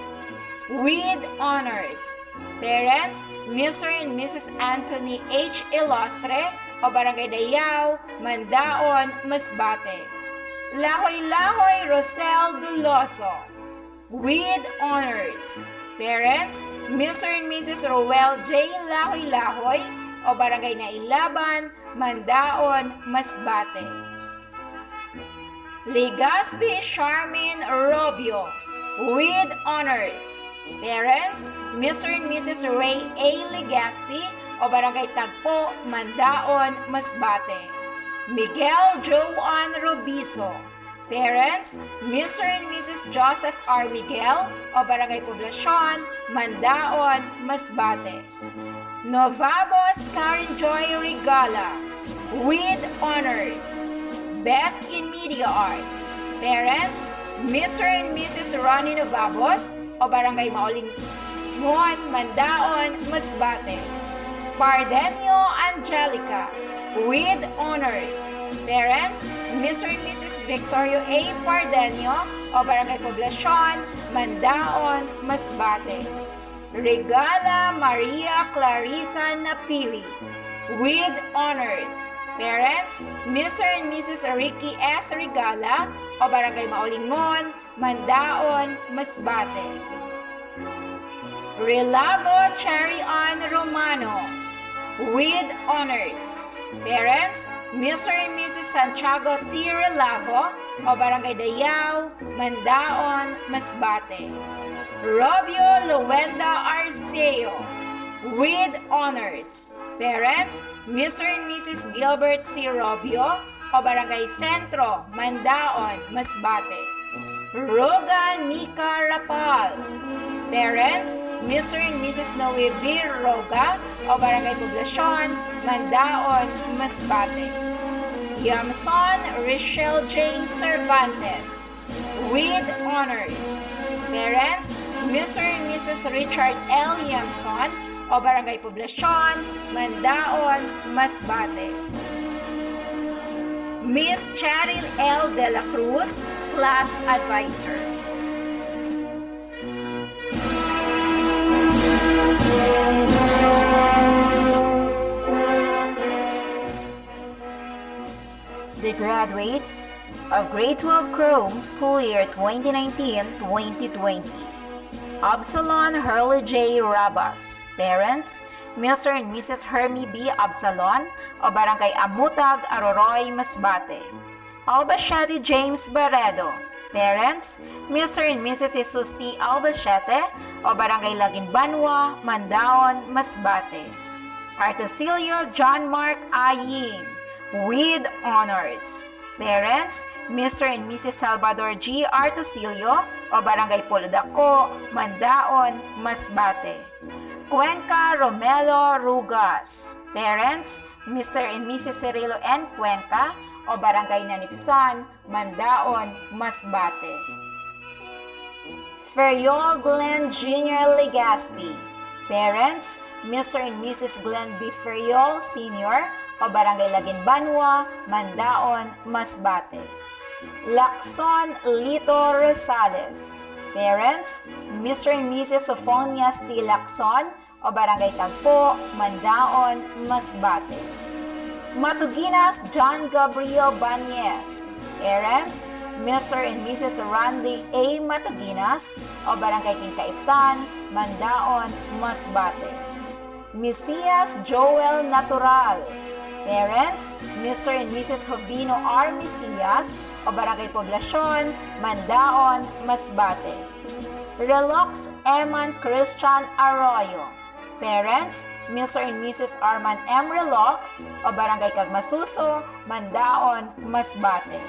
with honors. Parents, Mr. and Mrs. Anthony H. Ilostre o Barangay Dayao, Mandaon, Masbate. Lahoy-Lahoy Rosel Duloso with honors. Parents, Mr. and Mrs. Roel J. Lahoy-Lahoy o Barangay Nailaban, Mandaon, Masbate. Legazpi Charmin Robio with honors. Parents, Mr. and Mrs. Ray A. Legazpi o Barangay Tagpo, Mandaon, Masbate. Miguel Joan Robiso. Parents, Mr. and Mrs. Joseph R. Miguel o Barangay Poblacion, Mandaon, Masbate. Novabos Karen Joy Regala with honors. Best in Media Arts. Parents, Mr. and Mrs. Ronnie Novabos o Barangay Maulingon, Mandaon, Masbate. Pardenio Angelica with honors. Parents, Mr. and Mrs. Victorio A. Pardenio o Barangay Poblacion, Mandaon, Masbate. Regala Maria Clarissa Napili with honors. Parents, Mr. and Mrs. Ricky S. Regala o Barangay Maulingon, Mandaon, Masbate. Relavo Charian Romano with honors. Parents, Mr. and Mrs. Santiago T. Relavo o Barangay Dayao, Mandaon, Masbate. Robio Luenda Arceo with honors. Parents, Mr. and Mrs. Gilbert C. Robio o Barangay Centro, Mandaon, Masbate. Roga Nika Rapal. Parents, Mr. and Mrs. Noe B. Roga o Barangay Poblacion, Mandaon, Masbate. Yamson Richelle J. Cervantes with honors. Parents, Mr. and Mrs. Richard L. Yamson o Barangay Poblacion, Mandaon, Masbate. Miss Cheryl L. De La Cruz, Class Advisor. The graduates of Grade 12 Chrome School Year 2019-2020. Absalon Hurley J. Rabas. Parents, Mr. and Mrs. Hermie B. Absalon o Barangay Amutag, Aroroy, Masbate. Albacete James Barredo. Parents, Mr. and Mrs. Jesus T. Albacete o Barangay Laginbanwa, Mandaon, Masbate. Artosilio John Mark Aying with honors. Parents, Mr. and Mrs. Salvador G. Artosilio o Barangay Polodaco, Mandaon, Masbate. Cuenca Romelo Rugas. Parents, Mr. and Mrs. Cirilo N. Cuenca o Barangay Nanipsan, Mandaon, Masbate. Ferriol Glenn Jr. Legazpi. Parents, Mr. and Mrs. Glenn B. Ferriol Sr. o Barangay Laginbanwa, Mandaon, Masbate. Lacson Lito Rosales. Parents, Mr. and Mrs. Sophonias T. Lacson o Barangay Tagpo, Mandaon, Masbate. Matuginas John Gabriel Banyes. Parents, Mr. and Mrs. Randy A. Matuginas o Barangay Tingkaiptan, Mandaon, Masbate. Misias Joel Natural. Parents, Mr. and Mrs. Jovino R. Misias o Barangay Poblasyon, Mandaon, Masbate. Relox Eman Christian Arroyo. Parents, Mr. and Mrs. Arman M. Relox o Barangay Kagmasuso, Mandaon, Masbate.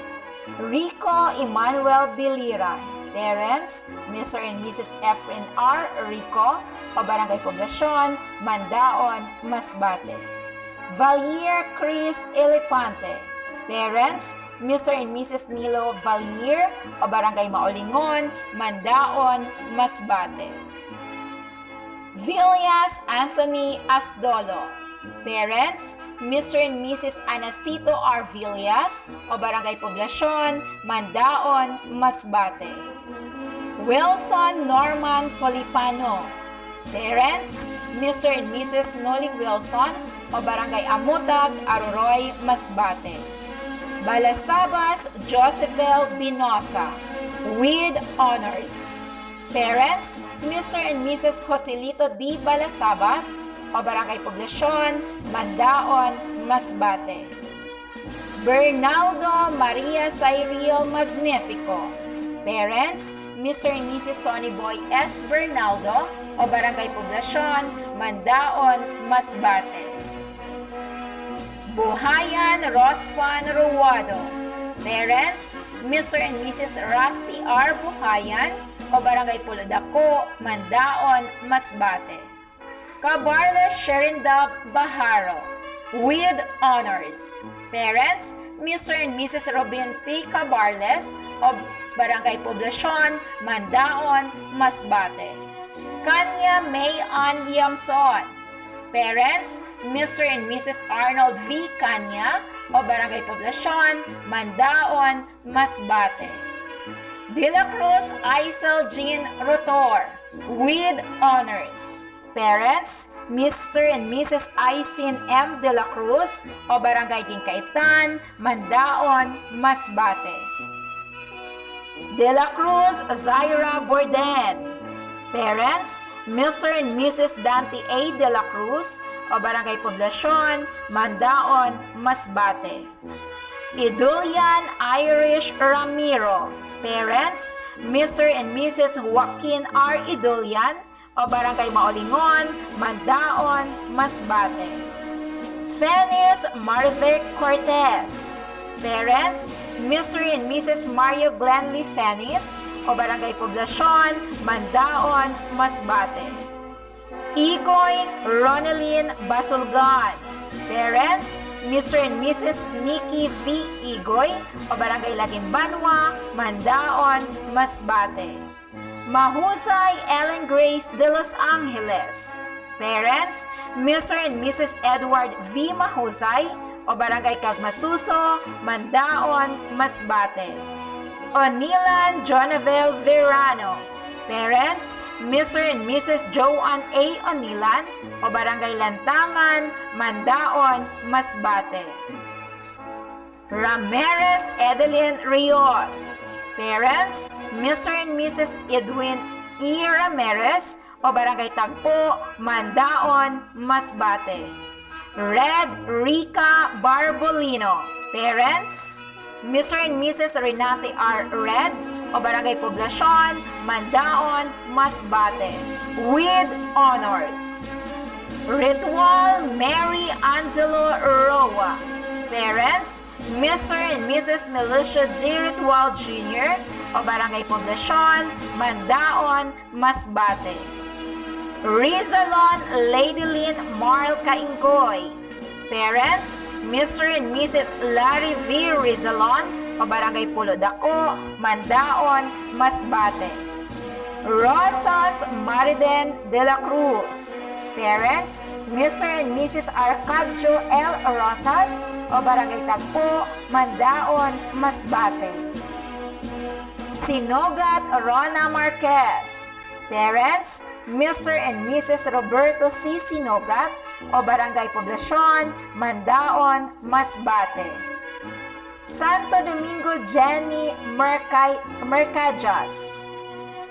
Rico Emmanuel Biliran. Parents, Mr. and Mrs. Efren R. Rico o Barangay Poblasyon, Mandaon, Masbate. Valier Chris Elipante. Parents, Mr. and Mrs. Nilo Valier o Barangay Maolingon, Mandaon, Masbate. Villas Anthony Asdolo. Parents, Mr. and Mrs. Anacito R. Villas o Barangay Poblasyon, Mandaon, Masbate. Wilson Norman Colipano. Parents, Mr. and Mrs. Noli Wilson o Barangay Amutag, Aroroy, Masbate. Balasabas Josephel Binosa with honors. Parents, Mr. and Mrs. Joselito D. Balasabas o Barangay Poblasyon, Mandaon, Masbate. Bernaldo Maria Cyril Magnifico. Parents, Mr. and Mrs. Sonny Boy S. Bernaldo o Barangay Poblasyon, Mandaon, Masbate. Buhayan Rosfan Ruwado. Parents, Mr. and Mrs. Rusty R. Buhayan o Barangay Pulodako, Mandaon, Masbate. Cabarles Sherindab Baharo with honors. Parents, Mr. and Mrs. Robin P. Cabarles o Barangay Poblasyon, Mandaon, Masbate. Kanya May Ann Yamson. Parents, Mr. and Mrs. Arnold V. Kanya o Barangay Poblasyon, Mandaon, Masbate. De La Cruz Aisel Jean Rotor with honors. Parents, Mr. and Mrs. Aisin M. De La Cruz o Barangay Kingkaitan, Mandaon, Masbate. De La Cruz Zaira Borden. Parents, Mr. and Mrs. Dante A. De La Cruz o Barangay Poblasyon, Mandaon, Masbate. Idulian Irish Ramiro. Parents, Mr. and Mrs. Joaquin R. Idulian o Barangay Maolingon, Mandaon, Masbate. Fenis Marvic Cortez. Parents, Mr. and Mrs. Mario Glenly Fenis o Barangay Poblasyon, Mandaon, Masbate. Igoy Ronelyn Basulgan. Parents, Mr. and Mrs. Nikki V. Igoy o Barangay Lagimbanwa, Mandaon, Masbate. Mahusay Ellen Grace de Los Angeles. Parents, Mr. and Mrs. Edward V. Mahusay o Barangay Kagmasuso, Mandaon, Masbate. Onilan Jonavel Verano. Parents, Mr. and Mrs. Joanne A. Onilan o Barangay Lantangan, Mandaon, Masbate. Ramirez Edeline Rios. Parents, Mr. and Mrs. Edwin E. Ramirez o Barangay Tagpo, Mandaon, Masbate. Red Rica Barbolino. Parents, Mr. and Mrs. Renate R. Red o Barangay Poblasyon, Mandaon, Masbate with honors. Ritual Mary Angelo Roa. Parents, Mr. and Mrs. Milicia G. Ritual Jr. o Barangay Poblasyon, Mandaon, Masbate. Rizalon Lady Lynn Marl Kaingoy. Parents, Mr. and Mrs. Larry V. Rizalon o Barangay Pulodako, Mandaon, Masbate. Rosas Mariden de la Cruz. Parents, Mr. and Mrs. Arcadio L. Rosas o Barangay Tagpo, Mandaon, Masbate. Sinogat Rona Marquez. Parents, Mr. and Mrs. Roberto C. Sinogat o Barangay Poblasyon, Mandaon, Masbate. Santo Domingo Jenny Mercajas.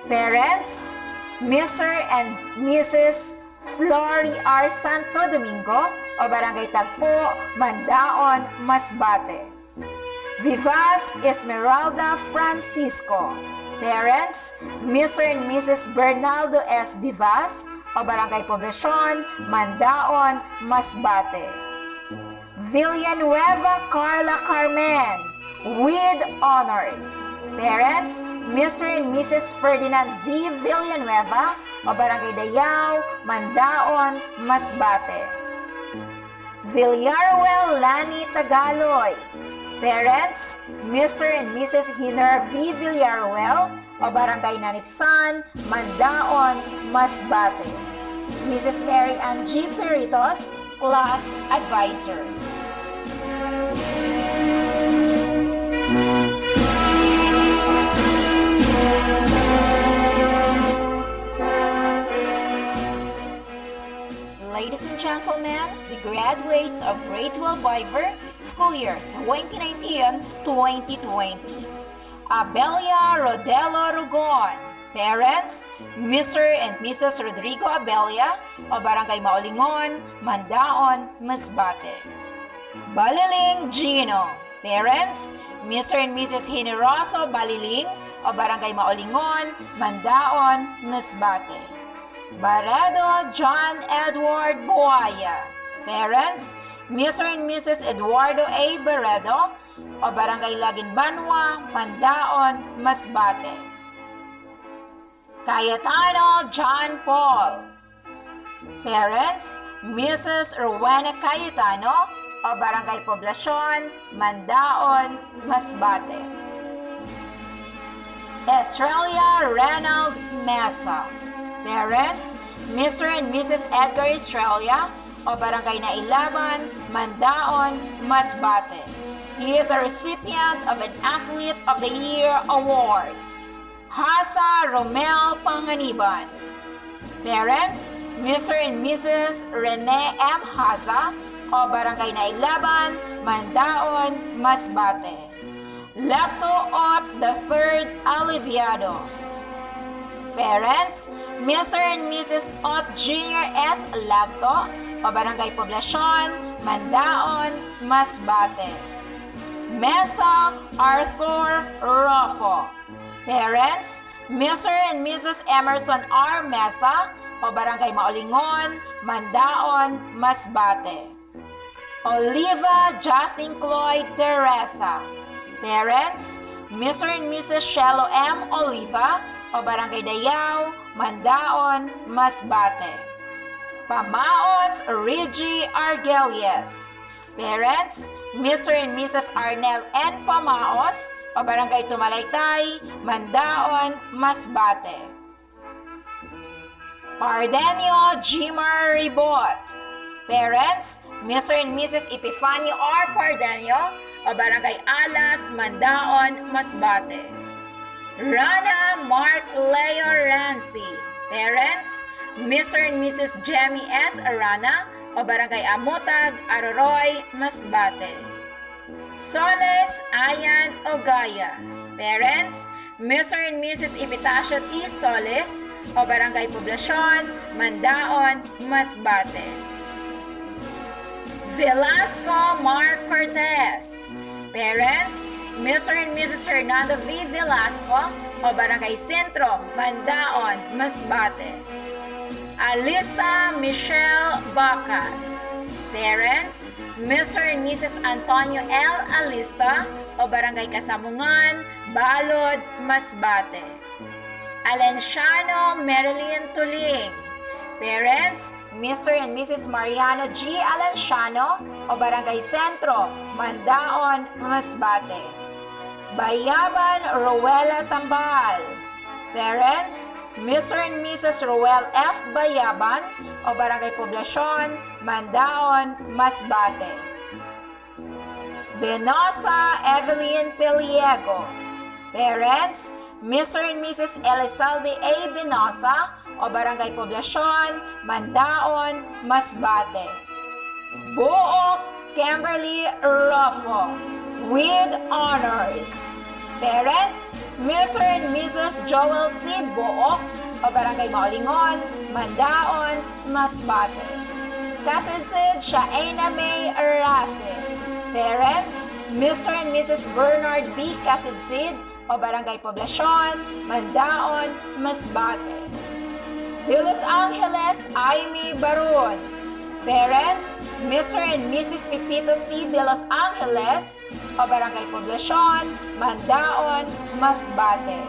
Parents, Mr. and Mrs. Flory R. Santo Domingo o Barangay Tagpo, Mandaon, Masbate. Vivas Esmeralda Francisco. Parents, Mr. and Mrs. Bernardo S. Vivas, o Barangay Poblacion, Mandaon, Masbate. Villanueva Carla Carmen, with honors. Parents, Mr. and Mrs. Ferdinand Z. Villanueva, o Barangay Dayao, Mandaon, Masbate. Villaruel Lani Tagaloy. Parents, Mr. and Mrs. Hiner V. Villaruel, o Barangay Nanipsan, Mandaon, Masbate. Mrs. Mary Ann G. Peritos, Class Advisor. Ladies and gentlemen, the graduates of Grade 12 Viver School Year 2019-2020. Abelia Rodelo Rugon. Parents, Mr. and Mrs. Rodrigo Abelia, o Barangay Maulingon, Mandaon, Masbate. Baliling Gino. Parents, Mr. and Mrs. Generoso Baliling, o Barangay Maulingon, Mandaon, Masbate. Baredo John Edward Buaya. Parents, Mr. and Mrs. Eduardo A. Baredo, o Barangay Laginbanwa, Mandaon, Masbate. Cayetano John Paul. Parents, Mrs. Rowena Cayetano, o Barangay Poblacion, Mandaon, Masbate. Estrella Reynald Mesa. Parents, Mr. and Mrs. Edgar Estrella, o Barangay Nailaban, Mandaon, Masbate. He is a recipient of an Athlete of the Year Award. Hasa Romel Panganiban. Parents, Mr. and Mrs. Rene M. Haza, o Barangay Nailaban, Mandaon, Masbate. Lecto Ot III Aliviado. Parents, Mr. and Mrs. Ot Jr. S. Lagto, o Barangay Poblacion, Mandaon, Masbate. Mesa Arthur Rofo. Parents, Mr. and Mrs. Emerson R. Mesa, o Barangay Maulingon, Mandaon, Masbate. Oliva Justin Cloyd Teresa. Parents, Mr. and Mrs. Shelo M. Oliva, o Barangay Dayao, Mandaon, Masbate. Pamaos Rigi Argelies. Parents, Mr. and Mrs. Arnel N. Pamaos, o Barangay Tumalaytay, Mandaon, Masbate. Pardenio Jimar Ribot. Parents, Mr. and Mrs. Epifanio R. Pardenio, o Barangay Alas, Mandaon, Masbate. Rana Mark Leo Rancy. Parents, Mr. and Mrs. Jemmy S. Arana, o Barangay Amutag, Aroroy, Masbate. Soles Ayan Ogaya. Parents, Mr. and Mrs. Epitacio T. Soles, o Barangay Poblacion, Mandaon, Masbate. Velasco Mark Cortez. Parents, Mr. and Mrs. Hernando V. Velasco, o Barangay Sentro, Mandaon, Masbate. Alista Michelle Bacas. Parents, Mr. and Mrs. Antonio L. Alista, o Barangay Kasamungan, Balod, Masbate. Alenciano Marilyn Tuling. Parents, Mr. and Mrs. Mariano G. Alenciano, o Barangay Sentro, Mandaon, Masbate. Bayaban Rowela Tambal. Parents, Mr. and Mrs. Roel F. Bayaban, o Barangay Poblacion, Mandaon, Masbate. Benosa Evelyn Peliego. Parents, Mr. and Mrs. Elizalde A. Benosa, o Barangay Poblacion, Mandaon, Masbate. Buok Kimberly Rofo, with honors. Parents, Mr. and Mrs. Joel C. Buok, o Barangay Maulingon, Mandaon, Masbate. Kasidsid Shaina May Arase. Parents, Mr. and Mrs. Bernard B. Kasidsid o Barangay Poblacion, Mandaon, Masbate. De Los Angeles, Aimee Barun. Parents, Mr. and Mrs. Pipito C. de Los Angeles o Barangay Poblacion, Mandaon, Masbate.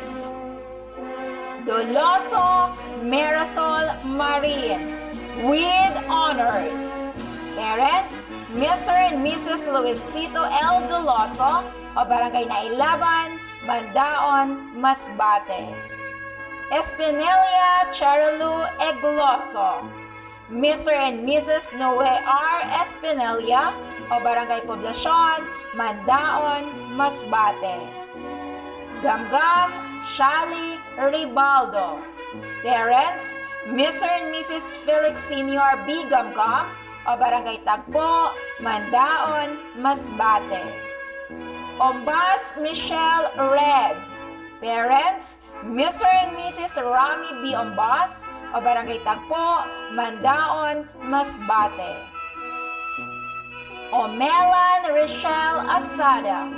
Doloso Marisol Marin with honors. Parents, Mr. and Mrs. Luisito L. Doloso o Barangay Nailaban, Mandaon, Masbate. Espinelia Cherilu Egloso, Mr. and Mrs. Noe R. Espinelia o Barangay Poblacion, Mandaon, Masbate. Gamgam Shali Ribaldo. Parents, Mr. and Mrs. Felix Sr. B. Gamgam o Barangay Tagpo, Mandaon, Masbate. Ombas Michelle Red. Parents, Mr. and Mrs. Rami B. Ombas o Barangay Tagpo, Mandaon, Masbate. Omelan Rochelle Asada.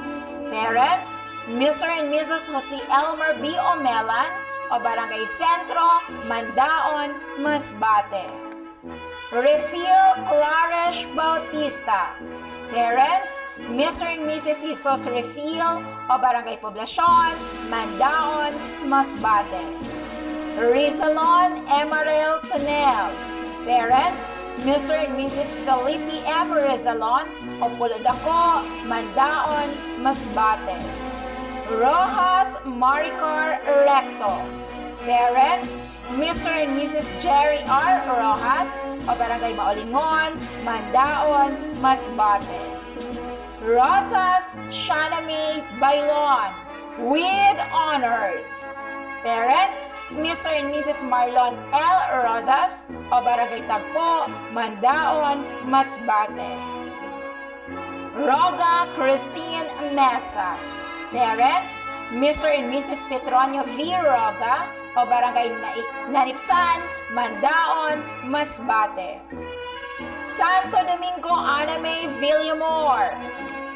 Parents, Mr. and Mrs. Jose Elmer B. Omelan o Barangay Sentro, Mandaon, Masbate. Refil Claresh Bautista. Parents, Mr. and Mrs. Jesus Refil o Barangay Poblacion, Mandaon, Masbate. Rizalon Emarel Tonel. Parents, Mr. and Mrs. Felipe M. Rizalon o Pulodaco, Mandaon, Masbate. Rojas Maricar Recto. Parents, Mr. and Mrs. Jerry R. Rojas o Barangay Maolingon, Mandaon, Masbate. Rosas Shaname Bailon with honors. Parents, Mr. and Mrs. Marlon L. Rosas o Barangay Tagpo, Mandaon, Masbate. Roga Christine Mesa. Parents, Mr. and Mrs. Petronio V. Roga o Barangay Nanipsan, Mandaon, Masbate. Santo Domingo Aname Villamor.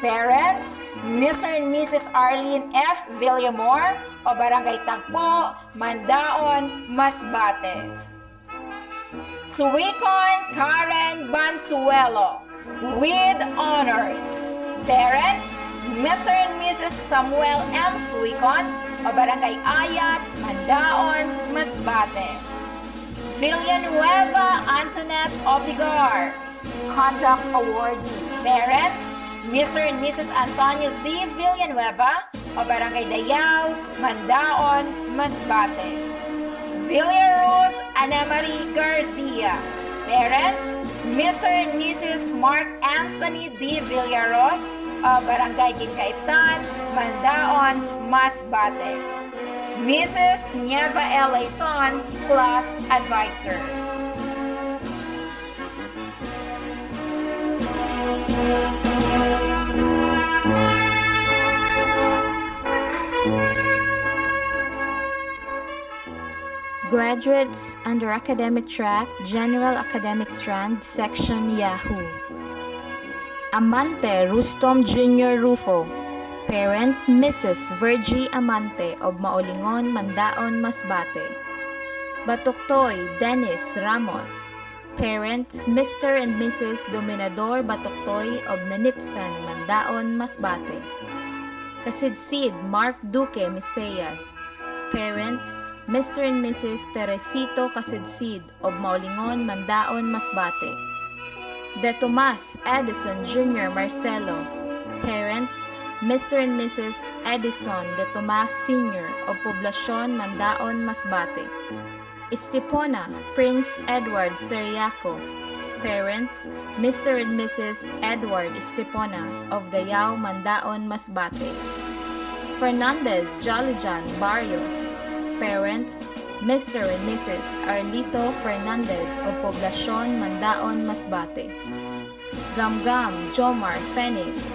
Parents, Mr. and Mrs. Arlene F. Villamor o Barangay Tagpo, Mandaon, Masbate. Suwikon Karen Bansuelo with honors. Parents, Mr. and Mrs. Samuel M. Suwikon o Barangay Ayat, Mandaon, Masbate. Villanueva Antoinette Obligar, Conduct Awardee. Parents, Mr. and Mrs. Antonio Z. Villanueva o Barangay Dayao, Mandaon, Masbate. Villarose Ana Marie Garcia. Parents, Mr. and Mrs. Mark Anthony D. Villaros o Barangay Kinkaiptan, Mandaon, Masbate. Mrs. Nieva L. Laison, Class Advisor. Graduates under Academic Track, General Academic Strand, Section Yahoo. Amante Rustom Jr. Rufo. Parent, Mrs. Virgie Amante of Maolingon, Mandaon, Masbate. Batuktoy Dennis Ramos. Parents, Mr. and Mrs. Dominador Batuktoy of Nanipsan, Mandaon, Masbate. Kasidsid Mark Duque Miseyas. Parents, Mr. and Mrs. Teresito Kasidsid of Maolingon, Mandaon, Masbate. De Tomas Edison Jr. Marcelo. Parents, Mr. and Mrs. Edison de Tomas Sr. of Poblacion, Mandaon, Masbate. Estipona Prince Edward Seriaco. Parents, Mr. and Mrs. Edward Estipona of Dayao, Mandaon, Masbate. Fernandez Jollijan Barrios. Parents, Mr. and Mrs. Arlito Fernandez of Poblacion, Mandaon, Masbate. Gamgam Jomar Fenis.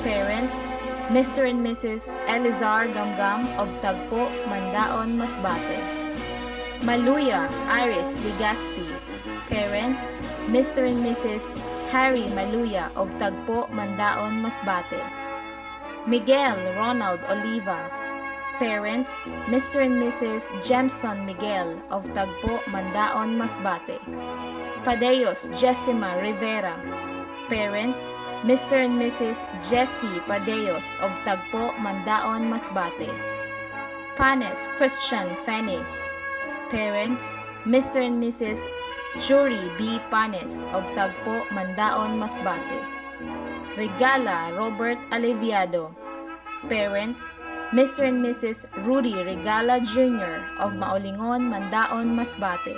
Parents, Mr. and Mrs. Elizar Gamgam of Tagpo, Mandaon, Masbate. Maluya Iris Ligaspi. Parents, Mr. and Mrs. Harry Maluya of Tagpo, Mandaon, Masbate. Miguel Ronald Oliva. Parents, Mr. and Mrs. Jemson Miguel of Tagpo, Mandaon, Masbate. Padeos Jessima Rivera. Parents, Mr. and Mrs. Jessie Padeos of Tagpo, Mandaon, Masbate. Panes Christian Fenis. Parents, Mr. and Mrs. Jury B. Panes of Tagpo, Mandaon, Masbate. Regala Robert Aliviado. Parents, Mr. and Mrs. Rudy Regala Jr. of Maulingon, Mandaon, Masbate.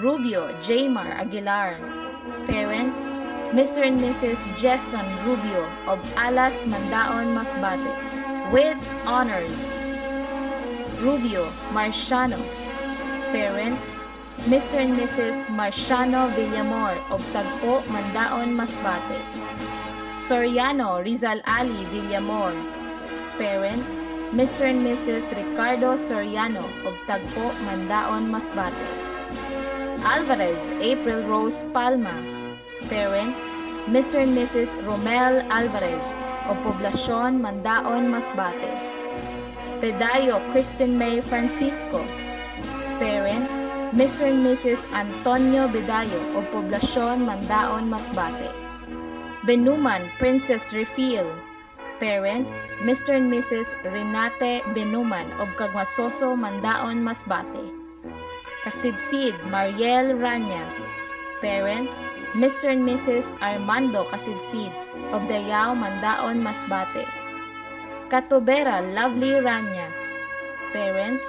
Rubio Jaymar Aguilar. Parents, Mr. and Mrs. Jason Rubio of Alas, Mandaon, Masbate. With honors. Rubio Marciano. Parents, Mr. and Mrs. Marciano Villamor of Tagpo, Mandaon, Masbate. Soriano Rizal Ali Villamor. Parents, Mr. and Mrs. Ricardo Soriano of Tagpo, Mandaon, Masbate. Alvarez April Rose Palma. Parents, Mr. and Mrs. Romel Alvarez of Poblacion, Mandaon, Masbate. Pedayo Kristen May Francisco. Parents, Mr. and Mrs. Antonio Bedayo of Poblacion, Mandaon, Masbate. Benuman Princess Refiel. Parents, Mr. and Mrs. Renate Benuman of Cagmasoso, Mandaon, Masbate. Kasidsid Mariel Rania. Parents, Mr. and Mrs. Armando Kasidsid of Dayao, Mandaon, Masbate. Katubera Lovely Rania. Parents,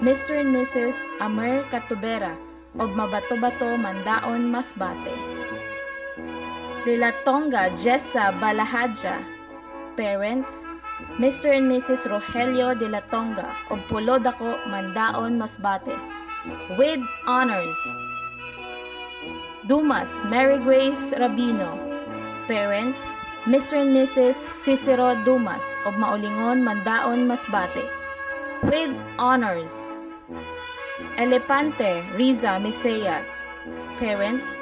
Mr. and Mrs. Amer Katubera of Mabato-Bato, Mandaon, Masbate. Lilatonga Jessa Balahadja. Parents, Mr. and Mrs. Rogelio de la Tonga of Pulodaco, Mandaon, Masbate. With honors. Dumas Mary Grace Rabino. Parents, Mr. and Mrs. Cicero Dumas of Maulingon, Mandaon, Masbate. With honors. Elepante Riza Miseyas. Parents,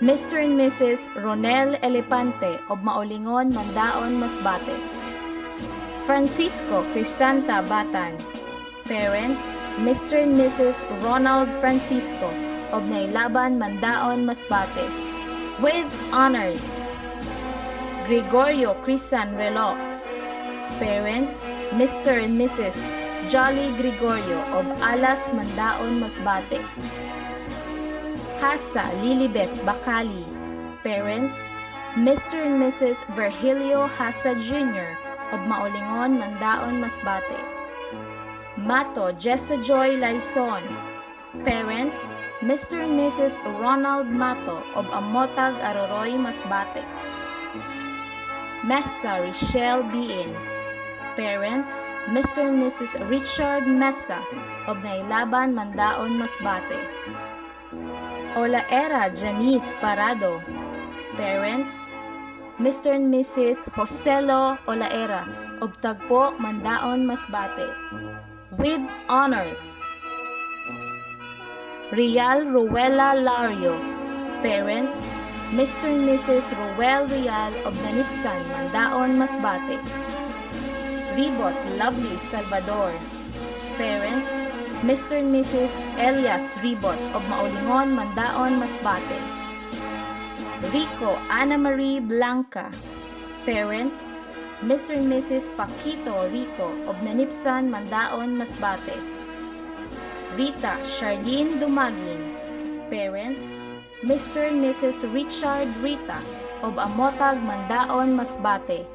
Mr. and Mrs. Ronel Elepante of Maulingon, Mandaon, Masbate. Francisco Crisanta Batan. Parents, Mr. and Mrs. Ronald Francisco of Nailaban, Mandaon, Masbate. With honors. Gregorio Crisan Relox. Parents, Mr. and Mrs. Jolly Gregorio of Alas, Mandaon, Masbate. Hasa Lilibet Bacali. Parents, Mr. and Mrs. Virgilio Hasa Jr. of Maulingon, Mandaon, Masbate. Mato Jessa Joy Laison. Parents, Mr. and Mrs. Ronald Mato of Amotag, Aroroy, Masbate. Mesa Richelle Bien. Parents, Mr. and Mrs. Richard Mesa of Nailaban, Mandaon, Masbate. Olaera Janice Parado. Parents, Mr. and Mrs. Joselo Olaera of Tagpo, Mandaon, Masbate. With honors. Rial Ruela Lario. Parents, Mr. and Mrs. Ruel Rial of Nanipsan, Mandaon, Masbate. Ribot Lovely Salvador. Parents, Mr. and Mrs. Elias Ribot of Maulingon, Mandaon, Masbate. Rico Ana Marie Blanca. Parents, Mr. and Mrs. Paquito Rico of Nanipsan, Mandaon, Masbate. Rita Charlene Dumagin. Parents, Mr. and Mrs. Richard Rita of Amotag, Mandaon, Masbate.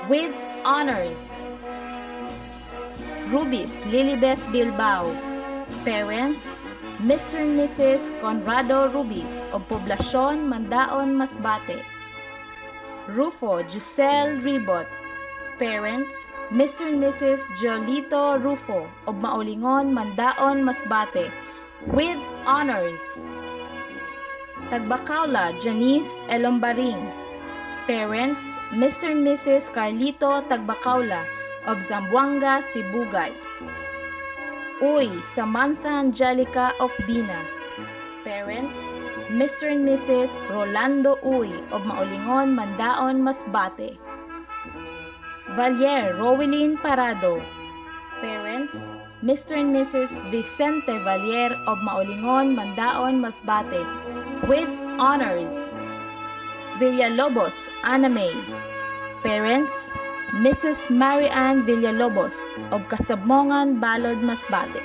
With honors. Rubis Lilibet Bilbao. Parents, Mr. and Mrs. Conrado Rubis of Poblacion, Mandaon, Masbate. Rufo Jusel Ribot. Parents, Mr. and Mrs. Jolito Rufo of Maulingon, Mandaon, Masbate. With honors. Tagbacaula Janice Elombaring. Parents, Mr. and Mrs. Carlito Tagbacaula of Zamboanga, Sibugay. Uy Samantha Angelica Ocbina. Parents, Mr. and Mrs. Rolando Uy of Maulingon, Mandaon, Masbate. Valier Rowelyn Parado. Parents, Mr. and Mrs. Vicente Valier of Maulingon, Mandaon, Masbate, with honors. Villalobos Ana May. Parents, Mrs. Mary Ann Villalobos of Kasabmongan, Balod, Masbate.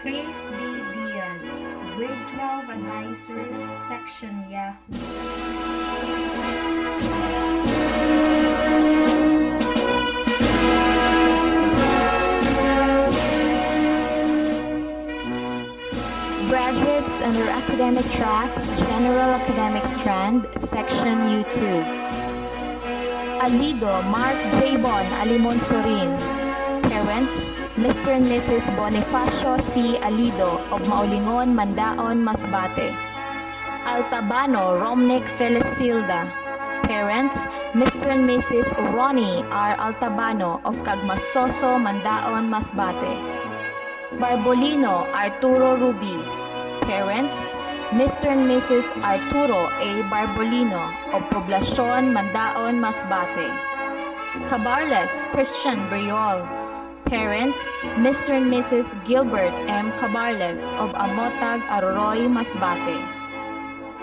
Chris B. Diaz, Grade 12 Advisor, Section Yahoo. Graduates under Academic Track, General Academic Strand, Section U2. Alido Mark J. Bon Alimonsorin. Parents, Mr. and Mrs. Bonifacio C. Alido of Maulingon, Mandaon, Masbate. Altabano Romnick Felicilda. Parents, Mr. and Mrs. Ronnie R. Altabano of Cagmasoso, Mandaon, Masbate. Barbolino Arturo Rubiz. Parents, Mr. and Mrs. Arturo A. Barbolino of Poblacion, Mandaon, Masbate. Cabarles Christian Briol. Parents, Mr. and Mrs. Gilbert M. Cabarles of Amotag, Aroroy, Masbate.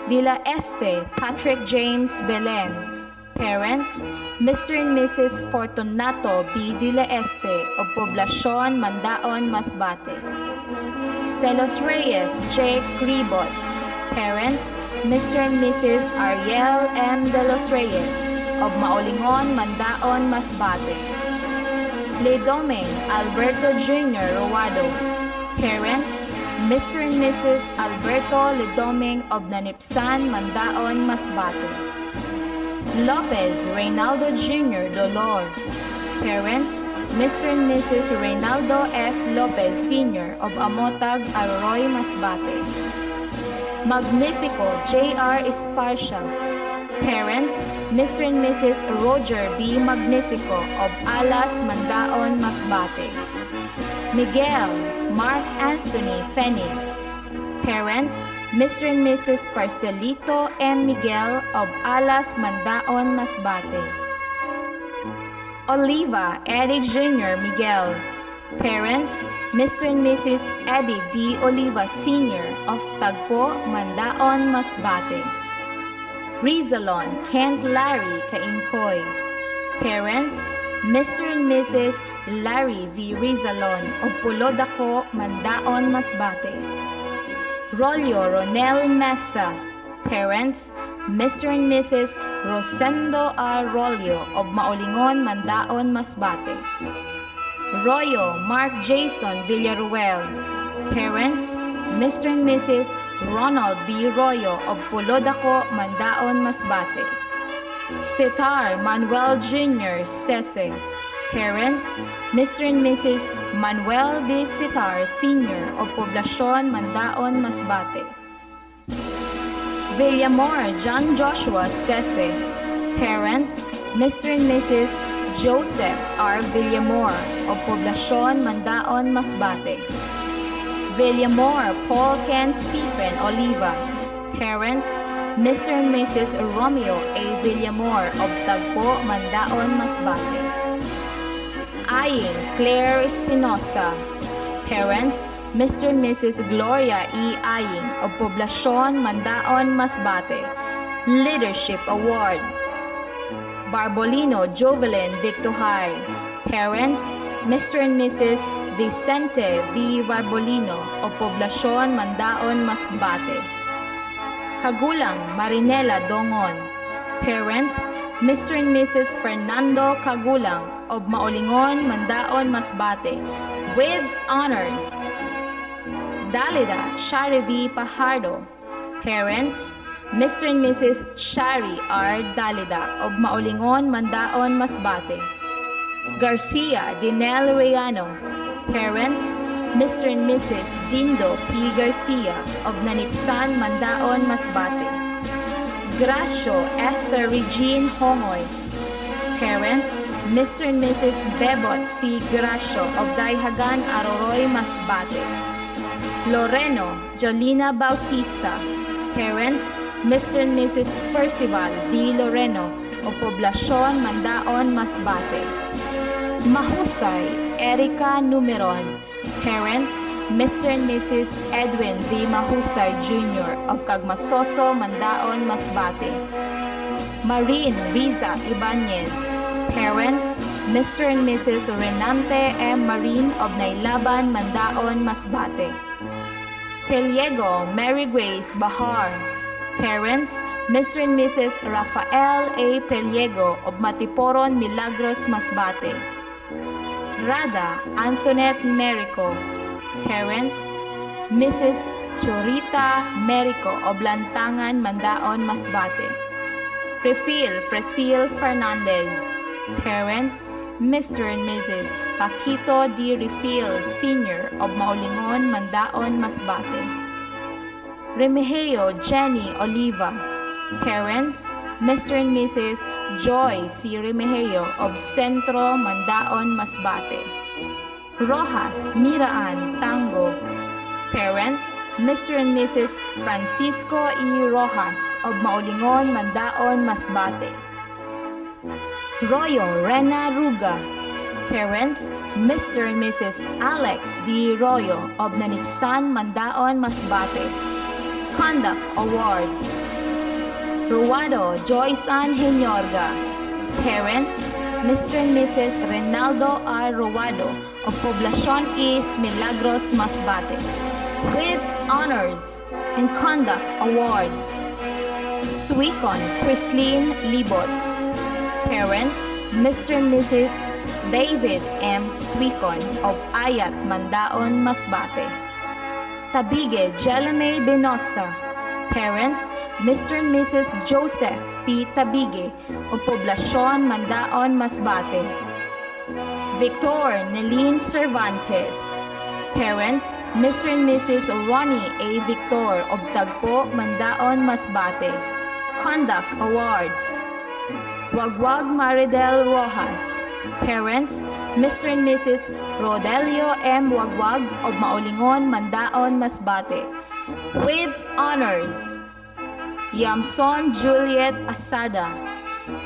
De La Este Patrick James Belen. Parents, Mr. and Mrs. Fortunato B. De La Este of Poblacion, Mandaon, Masbate. De Los Reyes J. Cribot. Parents, Mr. and Mrs. Ariel M. De Los Reyes of Maulingon, Mandaon, Masbate. Ledoming Alberto Jr. Rowado. Parents, Mr. and Mrs. Alberto Ledoming of Nanipsan, Mandaon, Masbate. Lopez Reynaldo Jr. Dolor. Parents, Mr. and Mrs. Reynaldo F. Lopez Sr. of Amotag, Aroroy, Masbate. Magnifico J.R. Esparcia. Parents, Mr. and Mrs. Roger B. Magnifico of Alas, Mandaon, Masbate. Miguel Mark Anthony Fenix. Parents, Mr. and Mrs. Parcelito M. Miguel of Alas, Mandaon, Masbate. Oliva Eddie Jr. Miguel. Parents, Mr. and Mrs. Eddie D. Oliva Sr. of Tagpo, Mandaon, Masbate. Rizalon Kent Larry Kainkoy. Parents, Mr. and Mrs. Larry V. Rizalon of Pulodaco, Mandaon, Masbate. Rolio Ronel Mesa. Parents, Mr. and Mrs. Rosendo R. Rolio of Maulingon, Mandaon, Masbate. Royo Mark Jason Villaruel. Parents, Mr. and Mrs. Ronald B. Royo of Pulodaco, Mandaon, Masbate. Sitar Manuel Jr. Sese. Parents, Mr. and Mrs. Manuel B. Sitar Sr. of Poblacion, Mandaon, Masbate. Villamor John Joshua Sese. Parents, Mr. and Mrs. Joseph R. Villamor of Poblacion, Mandaon, Masbate. Villamor Paul Ken Stephen Oliva. Parents, Mr. and Mrs. Romeo A. Villamor of Tagpo, Mandaon, Masbate. Aying Claire Espinosa. Parents, Mr. and Mrs. Gloria E. Aying of Poblacion, Mandaon, Masbate. Leadership Award. Barbolino Jovelyn Victohay. Parents, Mr. and Mrs. Vicente V. Barbolino of Poblacion, Mandaon, Masbate. Kagulang Marinela Dongon. Parents, Mr. and Mrs. Fernando Kagulang of Maulingon, Mandaon, Masbate, with honors. Dalida Shari V. Pajardo. Parents, Mr. and Mrs. Shari R. Dalida of Maulingon, Mandaon, Masbate. Garcia Dinel Reyano. Parents, Mr. and Mrs. Dindo P. Garcia of Nanipsan, Mandaon, Masbate. Gracio Esther Regine Hongoy. Parents, Mr. and Mrs. Bebot C. Gracio of Daihagan, Aroroy, Masbate. Loreno Jolina Bautista. Parents, Mr. and Mrs. Percival D. Loreno of Poblacion, Mandaon, Masbate. Mahusay Erica Numeron. Parents, Mr. and Mrs. Edwin D. Mahusay Jr. of Cagmasoso, Mandaon, Masbate. Marine Riza Ibanez. Parents, Mr. and Mrs. Renante M. Marine of Nailaban, Mandaon, Masbate. Peliego Mary Grace Bahar. Parents, Mr. and Mrs. Rafael A. Peliego of Matiporon, Milagros, Masbate. Rada Antoinette Merico. Parent, Mrs. Chorita Merico of Lantangan, Mandaon, Masbate. Refil Frasil Fernandez. Parents, Mr. and Mrs. Paquito D. Refil Sr. of Maulingon, Mandaon, Masbate. Remigio Jenny Oliva. Parents, Mr. and Mrs. Joy C. Remigio of Centro, Mandaon, Masbate. Rojas Miraan Tango. Parents, Mr. and Mrs. Francisco E. Rojas of Maulingon, Mandaon, Masbate. Royo Rena Ruga. Parents, Mr. and Mrs. Alex D. Royo of Nanipsan, Mandaon, Masbate. Conduct Award. Ruado Joyce Ann Henyorga. Parents, Mr. and Mrs. Renaldo R. Ruado of Poblacion East, Milagros, Masbate. With honors and conduct award. Suicon Chrisline Libot. Parents, Mr. and Mrs. David M. Suicon of Ayat, Mandaon, Masbate. Tabige Jelame Benosa. Parents, Mr. and Mrs. Joseph P. Tabige of Poblacion, Mandaon, Masbate. Victor Nelin Cervantes. Parents, Mr. and Mrs. Ronnie A. Victor of Tagpo, Mandaon, Masbate. Conduct Award. Wagwag Maridel Rojas. Parents, Mr. and Mrs. Rodelio M. Wagwag of Maulingon, Mandaon, Masbate. With honors. Yamson Juliet Asada.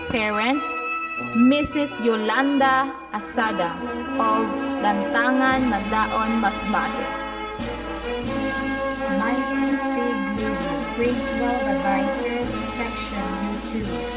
Parent, Mrs. Yolanda Asada of Lantangan, Mandaon, Masbate. Mylan Sig Lulu, Grade 12 Advisor, Section U2.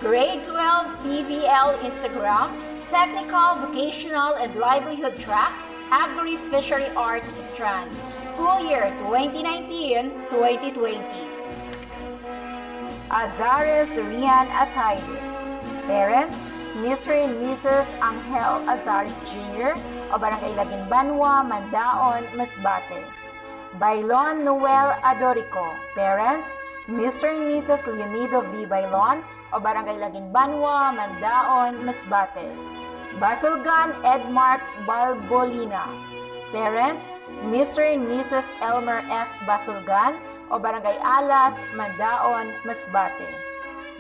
Grade 12 TVL Instagram, Technical, Vocational, and Livelihood Track, Agri-Fishery Arts Strand, School Year 2019-2020. Azares Rian Atayde. Parents, Mr. and Mrs. Angel Azares Jr. o Barangay Laginbanwa, Mandaon, Masbate. Bailon Noel Adorico. Parents, Mr. and Mrs. Leonido V. Bailon o Barangay Laginbanwa, Mandaon, Masbate. Basulgan Edmark Balbolina. Parents, Mr. and Mrs. Elmer F. Basulgan o Barangay Alas, Mandaon, Masbate.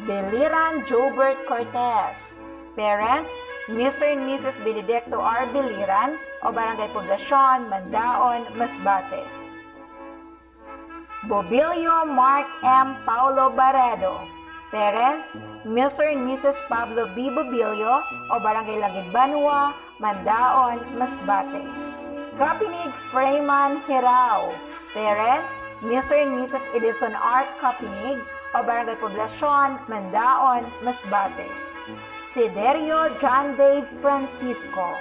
Beliran Jobert Cortez. Parents, Mr. and Mrs. Benedicto R. Beliran o Barangay Poblacion, Mandaon, Masbate. Bobilio Mark M. Paulo Barredo. Parents, Mr. and Mrs. Pablo B. Bobilio o Barangay Laginbanwa, Mandaon, Masbate. Kapinig Freeman Hirao. Parents, Mr. and Mrs. Edison R. Kapinig o Barangay Poblacion, Mandaon, Masbate. Siderio John Dave Francisco.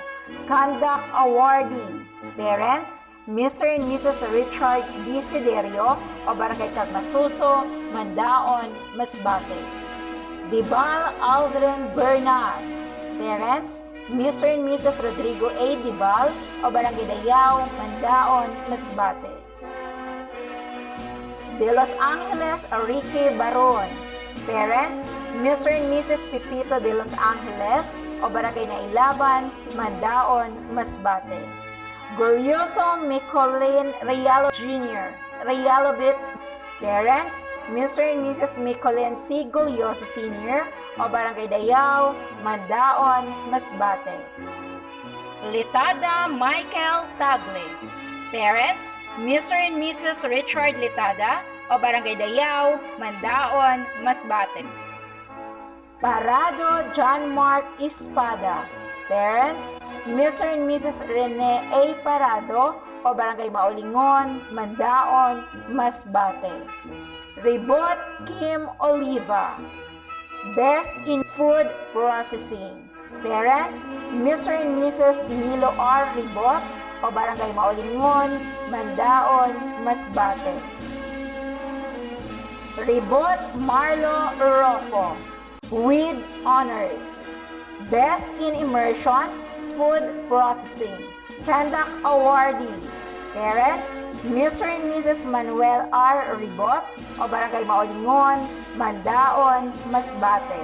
Conduct Awardee. Parents, Mr. and Mrs. Richard B. Siderio o Barangay Cagmasuso, Mandaon, Masbate. Dibal Aldrin Bernas. Parents, Mr. and Mrs. Rodrigo A. Dibal o Barangay Dayao, Mandaon, Masbate. De Los Angeles Enrique Baron. Parents, Mr. and Mrs. Pipito de Los Angeles o Barangay Nailaban, Mandaon, Masbate. Gulyoso Micolin Realo Jr., Realobit. Parents, Mr. and Mrs. Micolin C. Gulyoso Sr. o Barangay Dayao, Mandaon, Masbate. Litada Michael Tagle. Parents, Mr. and Mrs. Richard Litada o Barangay Dayao, Mandaon, Masbate. Parado John Mark Espada. Parents, Mr. and Mrs. Rene A. Parado o Barangay Maulingon, Mandaon, Masbate. Ribot Kim Oliva. Best in Food Processing. Parents, Mr. and Mrs. Nilo R. Ribot o Barangay Maulingon, Mandaon, Masbate. Ribot Marlo Rofo with honors. Best in Immersion Food Processing. Conduct Awardee. Parents, Mr. and Mrs. Manuel R. Ribot o Barangay Maulingon, Mandaon, Masbate.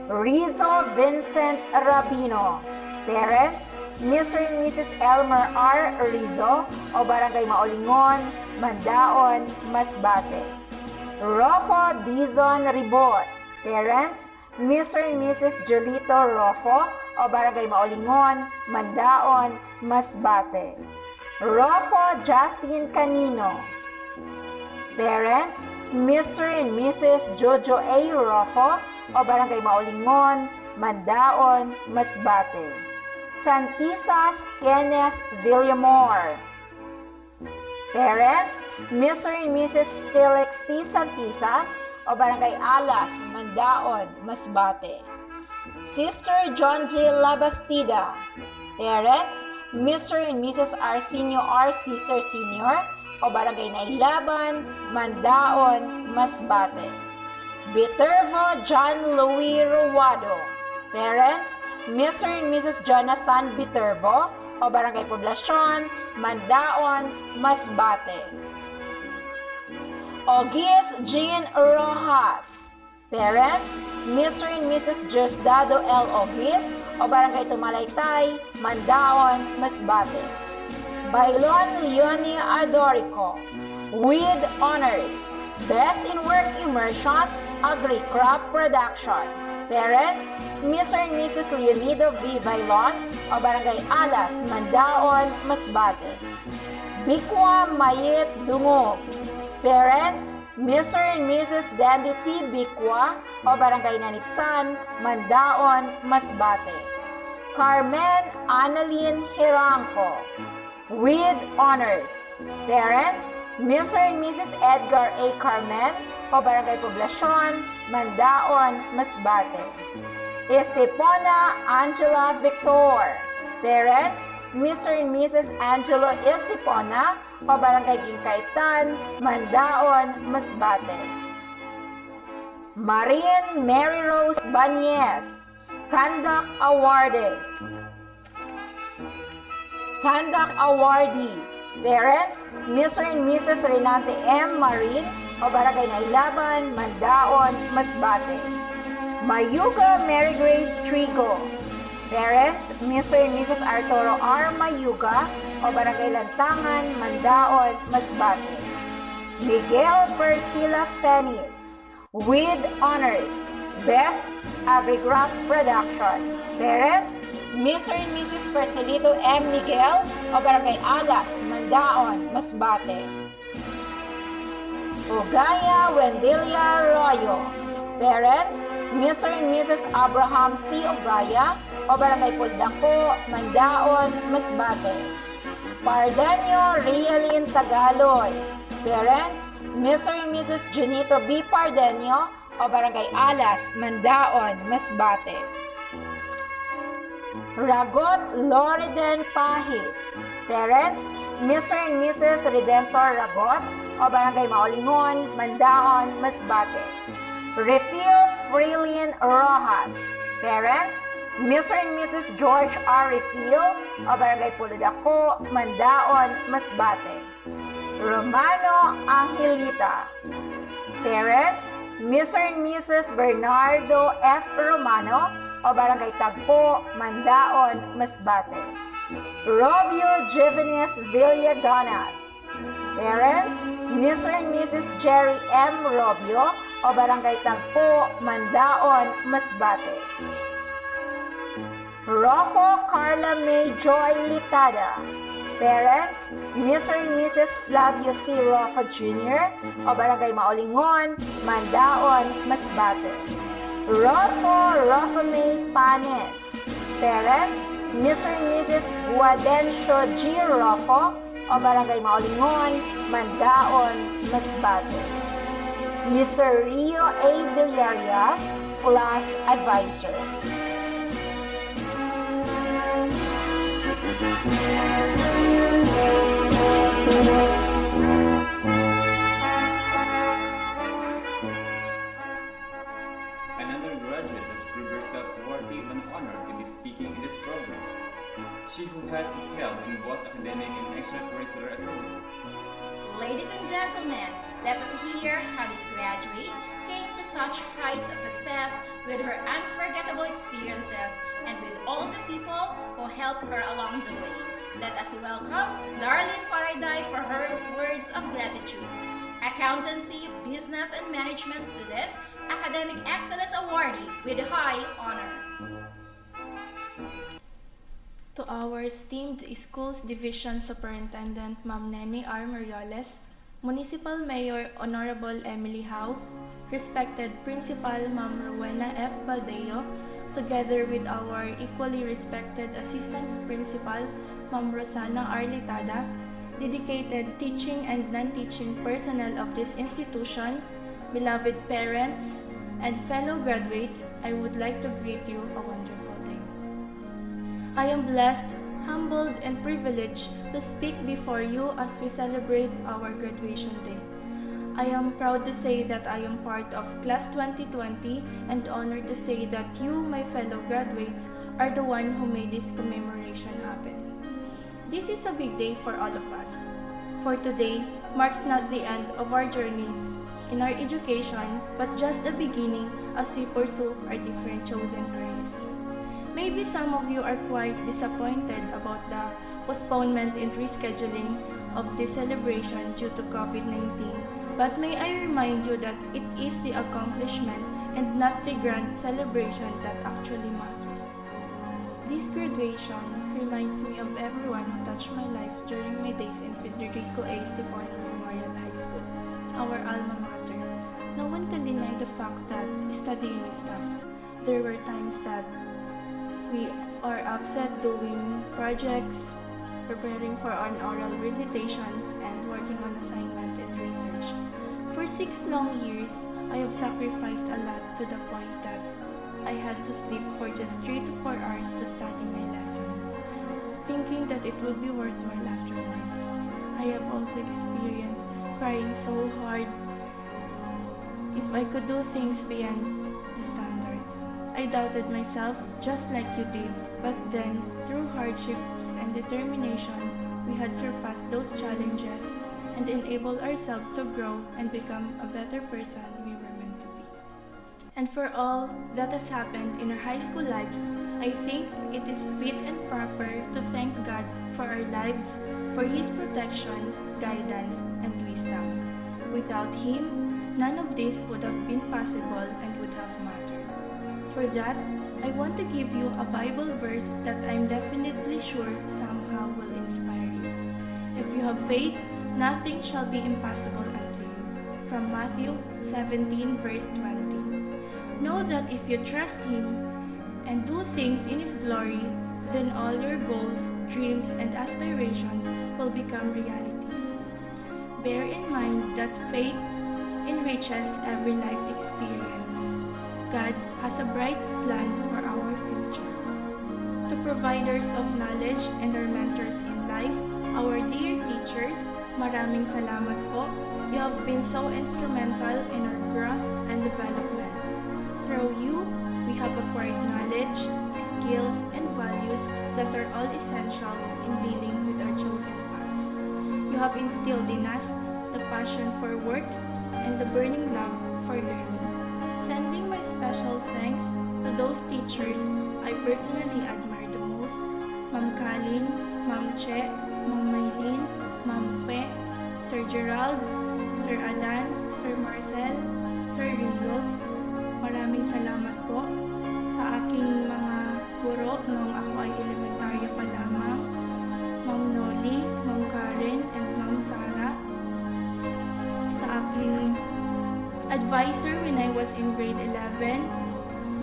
Rizzo Vincent Rabino. Parents, Mr. and Mrs. Elmer R. Rizzo o Barangay Maulingon, Mandaon, Masbate. Rofo Dizon Ribot. Parents, Mr. and Mrs. Jolito Rofo o Barangay Maulingon, Mandaon, Masbate. Rofo Justin Canino. Parents, Mr. and Mrs. Jojo A. Rofo o Barangay Maulingon, Mandaon, Masbate. Santisas Kenneth Villamor. Parents, Mr. and Mrs. Felix T. Santisas o Barangay Alas, Mandaon, Masbate. Sister John J. Labastida. Parents, Mr. and Mrs. Arsenio R. Sister Sr. o Barangay Nailaban, Mandaon, Masbate. Bitervo John Louis Ruado. Parents, Mr. and Mrs. Jonathan Bitervo o Barangay Poblacion, Mandaon, Masbate. Ogis Jean Rojas. Parents, Mr. and Mrs. Diosdado L. Ogis o Barangay Tumalaytay, Mandaon, Masbate. Bailon Leonie Adorico with honors. Best in Work Immersion, Agri-Crop Production. Parents, Mr. and Mrs. Leonido V. Bailon o Barangay Alas, Mandaon, Masbate. Bikwa Mayit Dungog. Parents, Mr. and Mrs. Dandy T. Bikwa o Barangay Nanipsan, Mandaon, Masbate. Carmen Annalyn Hiranco with honors. Parents, Mr. and Mrs. Edgar A. Carmen o Barangay Poblacion, Mandaon, Masbate. Estepona Angela Victor. Parents, Mr. and Mrs. Angelo Estepona o Barangay Gingkaiptan, Mandaon, Masbate. Marine Mary Rose Banyes, Conduct Awardee. Conduct Awardee. Parents, Mr. and Mrs. Renante M. Marin o Barangay Nailaban, Mandaon, Masbate. Mayuga Mary Grace Trigo. Parents, Mr. and Mrs. Arturo R. Mayuga o Barangay Lantangan, Mandaon, Masbate. Miguel Persila Fenis with honors. Best Agri-Crop Production. Parents, Mr. and Mrs. Percelito M. Miguel o Barangay Alas, Mandaon, Masbate. Ugaya Wendelia Royo. Parents, Mr. and Mrs. Abraham C. Ugaya o Barangay Puldako, Mandaon, Masbate. Pardenio Realin Tagaloy. Parents, Mr. and Mrs. Junito B. Pardenio o Barangay Alas, Mandaon, Masbate. Ragot Loriden Pahis. Parents, Mr. and Mrs. Redentor Ragot o Barangay Maulingon, Mandaon, Masbate. Refil Freelin Rojas. Parents, Mr. and Mrs. George R. Refil o Barangay Puludako, Mandaon, Masbate. Romano Angelita. Parents, Mr. and Mrs. Bernardo F. Romano o Barangay Tagpo, Mandaon, Masbate. Rovio Jenesis Villaganas. Parents, Mr. and Mrs. Jerry M. Rovio o Barangay Tagpo, Mandaon, Masbate. Rofo Carla May Joy Litada. Parents, Mr. and Mrs. Flavio C. Rofo Jr. o Barangay Maolingon, Mandaon, Masbate. Rofo May Panes. Parents, Mr. and Mrs. Guadencio G. Rofo o Barangay Maolingon, Mandaon, Masbate. Mr. Rio A. Villarias, Class Advisor. Another graduate has proved herself worthy of an honor to be speaking in this program. She who has excelled in both academic and extracurricular activities. Ladies and gentlemen, let us hear how this graduate came to such heights of success with her unforgettable experiences and with all the people who helped her along the way. Let us welcome Darlene Parayday for her words of gratitude. Accountancy, Business and Management student, Academic Excellence Awardee with high honor. To our esteemed Schools Division Superintendent Ma'am Nene R. Morioles, Municipal Mayor Honorable Emily Howe, respected Principal Ma'am Rowena F. Baldeo, together with our equally respected Assistant Principal Ma'am Rosana R. Litada, dedicated teaching and non-teaching personnel of this institution, beloved parents, and fellow graduates, I would like to greet you a wonderful day. I am blessed, humbled, and privileged to speak before you as we celebrate our graduation day. I am proud to say that I am part of Class 2020 and honored to say that you, my fellow graduates, are the one who made this commemoration happen. This is a big day for all of us, for today marks not the end of our journey in our education, but just the beginning as we pursue our different chosen careers. Maybe some of you are quite disappointed about the postponement and rescheduling of this celebration due to COVID-19, but may I remind you that it is the accomplishment and not the grand celebration that actually matters. This graduation reminds me of everyone who touched my life during my days in Federico A. Estepona Memorial High School, our alma mater. No one can deny the fact that studying is tough. There were times that we are upset doing projects, preparing for our oral recitations, and working on assignment and research. For 6 long years, I have sacrificed a lot to the point that I had to sleep for just 3 to 4 hours to study my lesson, thinking that it would be worthwhile afterwards. I have also experienced crying so hard if I could do things beyond the standards. I doubted myself just like you did, but then, through hardships and determination, we had surpassed those challenges and enabled ourselves to grow and become a better person we were meant to be. And for all that has happened in our high school lives, I think it is fit and proper to thank God for our lives, for His protection, guidance, and wisdom. Without Him, none of this would have been possible and would have mattered. For that, I want to give you a Bible verse that I'm definitely sure somehow will inspire you. If you have faith, nothing shall be impossible unto you. From Matthew 17 verse 20. Know that if you trust Him and do things in His glory, then all your goals, dreams, and aspirations will become realities. Bear in mind that faith enriches every life experience. God has a bright plan for our future. To providers of knowledge and our mentors in life, our dear teachers, maraming salamat po. You have been so instrumental in our growth and development. Through you, we have acquired knowledge, skills, and values that are all essentials in dealing with our chosen paths. You have instilled in us the passion for work and the burning love for learning. Sending my special thanks to those teachers I personally admire the most, Ma'am Kalin, Ma'am Che, Ma'am Maylene, Ma'am Fe, Sir Gerald, Sir Adan, Sir Marcel, Sir Rio. Maraming salamat po sa aking mga guro noong ako ay elementarya pa lamang, Ma'am Noli, Ma'am Karen, and Ma'am Sara. Sa aking advisor when I was in grade 11,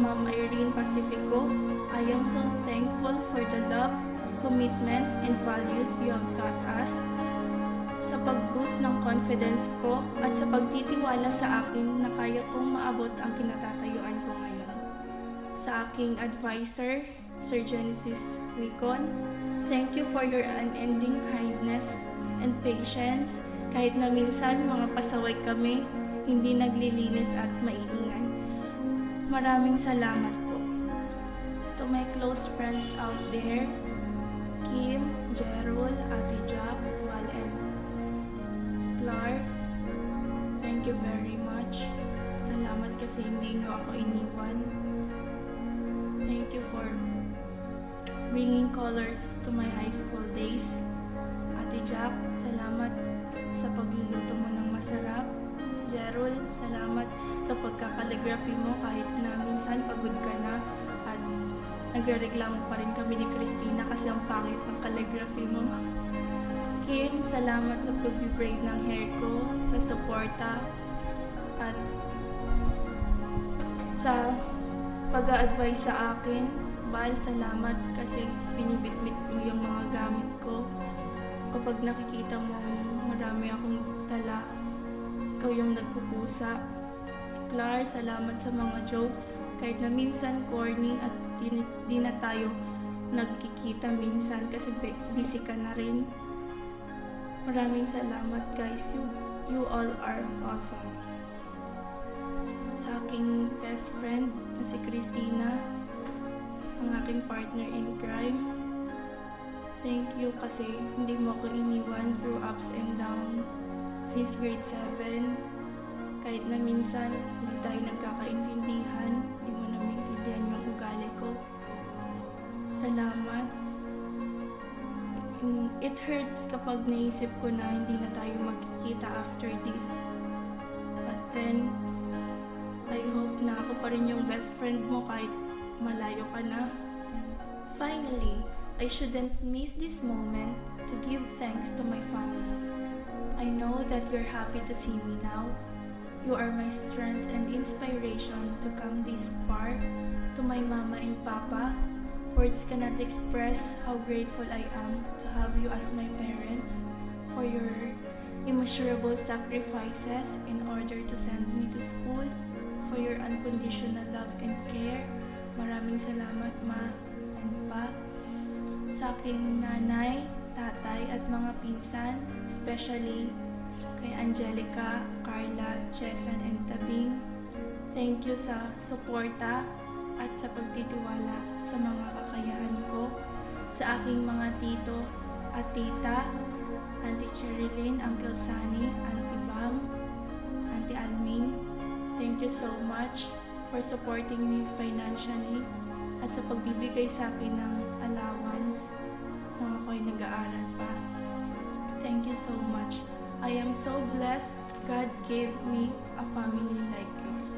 Ma'am Irene Pacifico. I am so thankful for the love, commitment, and values you have taught us. Sa pag-boost ng confidence ko at sa pagtitiwala sa akin na kaya kong maabot ang kinatatayuan ko ngayon. Sa aking advisor, Sir Jenesis Wicon, thank you for your unending kindness and patience kahit na minsan mga pasaway kami, hindi naglilinis at maiingay. Maraming salamat po. To my close friends out there, Kim, Jerol, Ate Jap, Val, and Clark, thank you very much. Salamat kasi hindi niyo ako iniwan. Thank you for bringing colors to my high school days. Ate Jap, salamat sa pagluluto mo ng masarap. Jerol, salamat sa pagkakaligraphy mo kahit na minsan pagod ka na at nagrereklamo pa rin kami ni Christina kasi ang pangit ng calligraphy mo. Kim, salamat sa pag-braid ng hair ko, sa suporta at sa pag-a-advise sa akin. Bal, salamat kasi binibitbit mo yung mga gamit ko. Kapag nakikita mo marami akong tala, ikaw yung nagkukusa. Clar, salamat sa mga jokes. Kahit na minsan corny at di na tayo nagkikita minsan kasi busy ka na rin. Maraming salamat guys. You all are awesome. Sa aking best friend na si Christina, ang aking partner in crime, thank you kasi hindi mo ako iniwan through ups and downs. Since grade 7, kahit na minsan hindi tayo nagkakaintindihan, hindi mo na maintindihan yung ugali ko. Salamat. It hurts kapag naisip ko na hindi na tayo magkikita after this. But then, I hope na ako pa rin yung best friend mo kahit malayo ka na. Finally, I shouldn't miss this moment to give thanks to my family. I know that you're happy to see me now. You are my strength and inspiration to come this far. To my mama and papa, words cannot express how grateful I am to have you as my parents, for your immeasurable sacrifices in order to send me to school, for your unconditional love and care. Maraming salamat, Ma and Pa. Sa aking nanay, tatay at mga pinsan, especially kay Angelica, Carla, Chesan, and Tabing. Thank you sa suporta at sa pagtitiwala sa mga kakayahan ko. Sa aking mga tito at tita, Auntie Cherilyn, Uncle Sunny, Auntie Bam, Auntie Alming, thank you so much for supporting me financially at sa pagbibigay sa akin ng allowance nung ako'y nag-aaral pa. Thank you so much. I am so blessed God gave me a family like yours.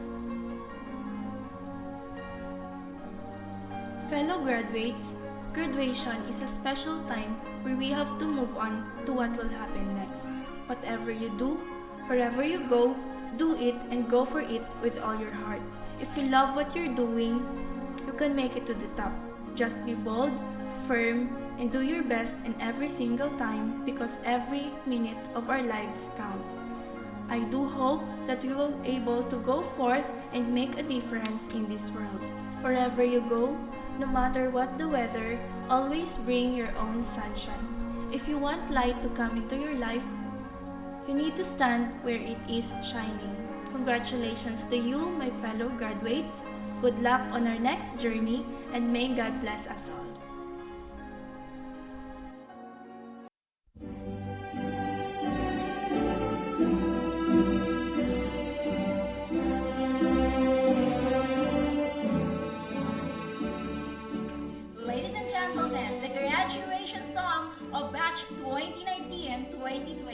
Fellow graduates, graduation is a special time where we have to move on to what will happen next. Whatever you do, wherever you go, do it and go for it with all your heart. If you love what you're doing, you can make it to the top. Just be bold, firm, and do your best in every single time because every minute of our lives counts. I do hope that we will be able to go forth and make a difference in this world. Wherever you go, no matter what the weather, always bring your own sunshine. If you want light to come into your life, you need to stand where it is shining. Congratulations to you, my fellow graduates. Good luck on our next journey and may God bless us all.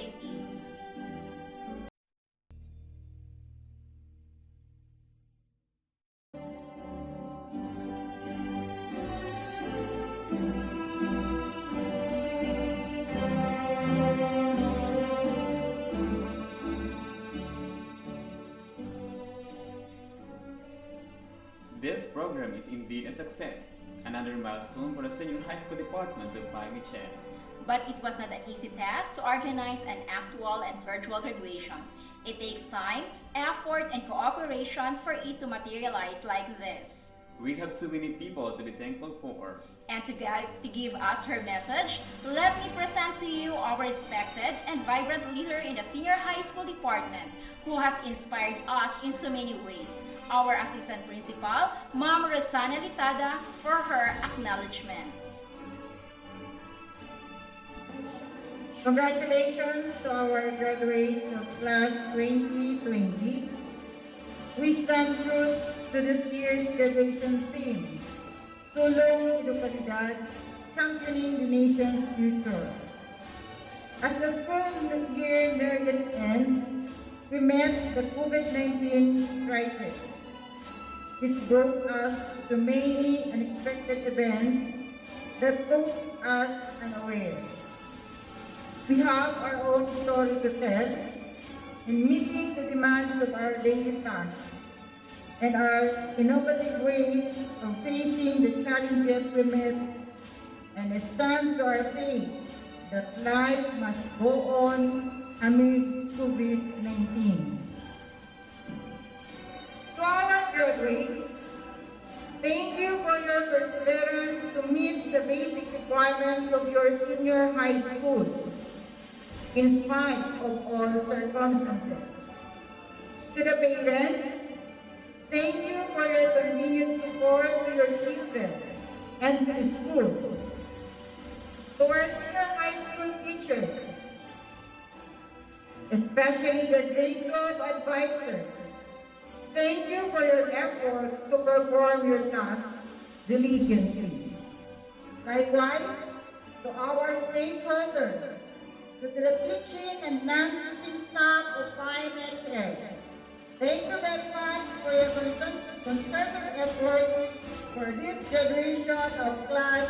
2020. This program is indeed a success, another milestone for the senior high school department of FAEMHS. But it was not an easy task to organize an actual and virtual graduation. It takes time, effort, and cooperation for it to materialize like this. We have so many people to be thankful for. And to give us her message, let me present to you our respected and vibrant leader in the senior high school department who has inspired us in so many ways, our assistant principal, Ma'am Rosana Litada, for her acknowledgement. Congratulations to our graduates of class 2020. We stand true to this year's graduation theme, Sulong Edukalidad, Championing the Nation's Future. As the school year neared its end, we met the COVID-19 crisis, which brought us to many unexpected events that took us unaware. We have our own story to tell in meeting the demands of our daily tasks and our innovative ways of facing the challenges we met, and stand to our faith that life must go on amidst COVID-19. To our graduates, thank you for your perseverance to meet the basic requirements of your senior high school, in spite of all circumstances. To the parents, thank you for your continued support to your children and to the school. To our senior high school teachers, especially the grade 12 advisors, thank you for your effort to perform your tasks diligently. Likewise, to our stakeholders, to the teaching and non-teaching staff of FAEMHS, thank you very much for your concerted effort for this graduation of class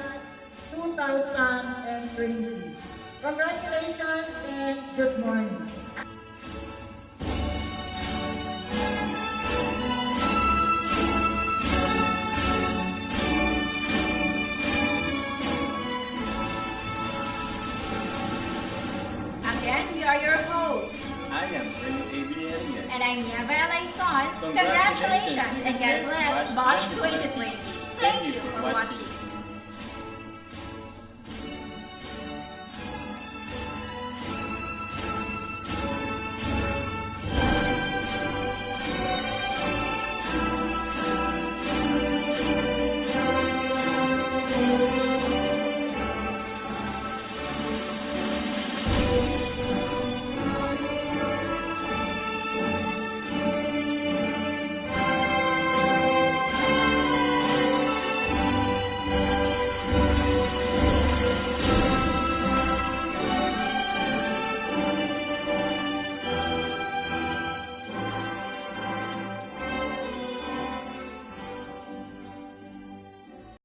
2020. Congratulations and good morning. Again, we are your hosts. I am Jenesis. And I'm Neva Alaison. Congratulations Congratulations and God bless Batch 2020. Thank you for watching.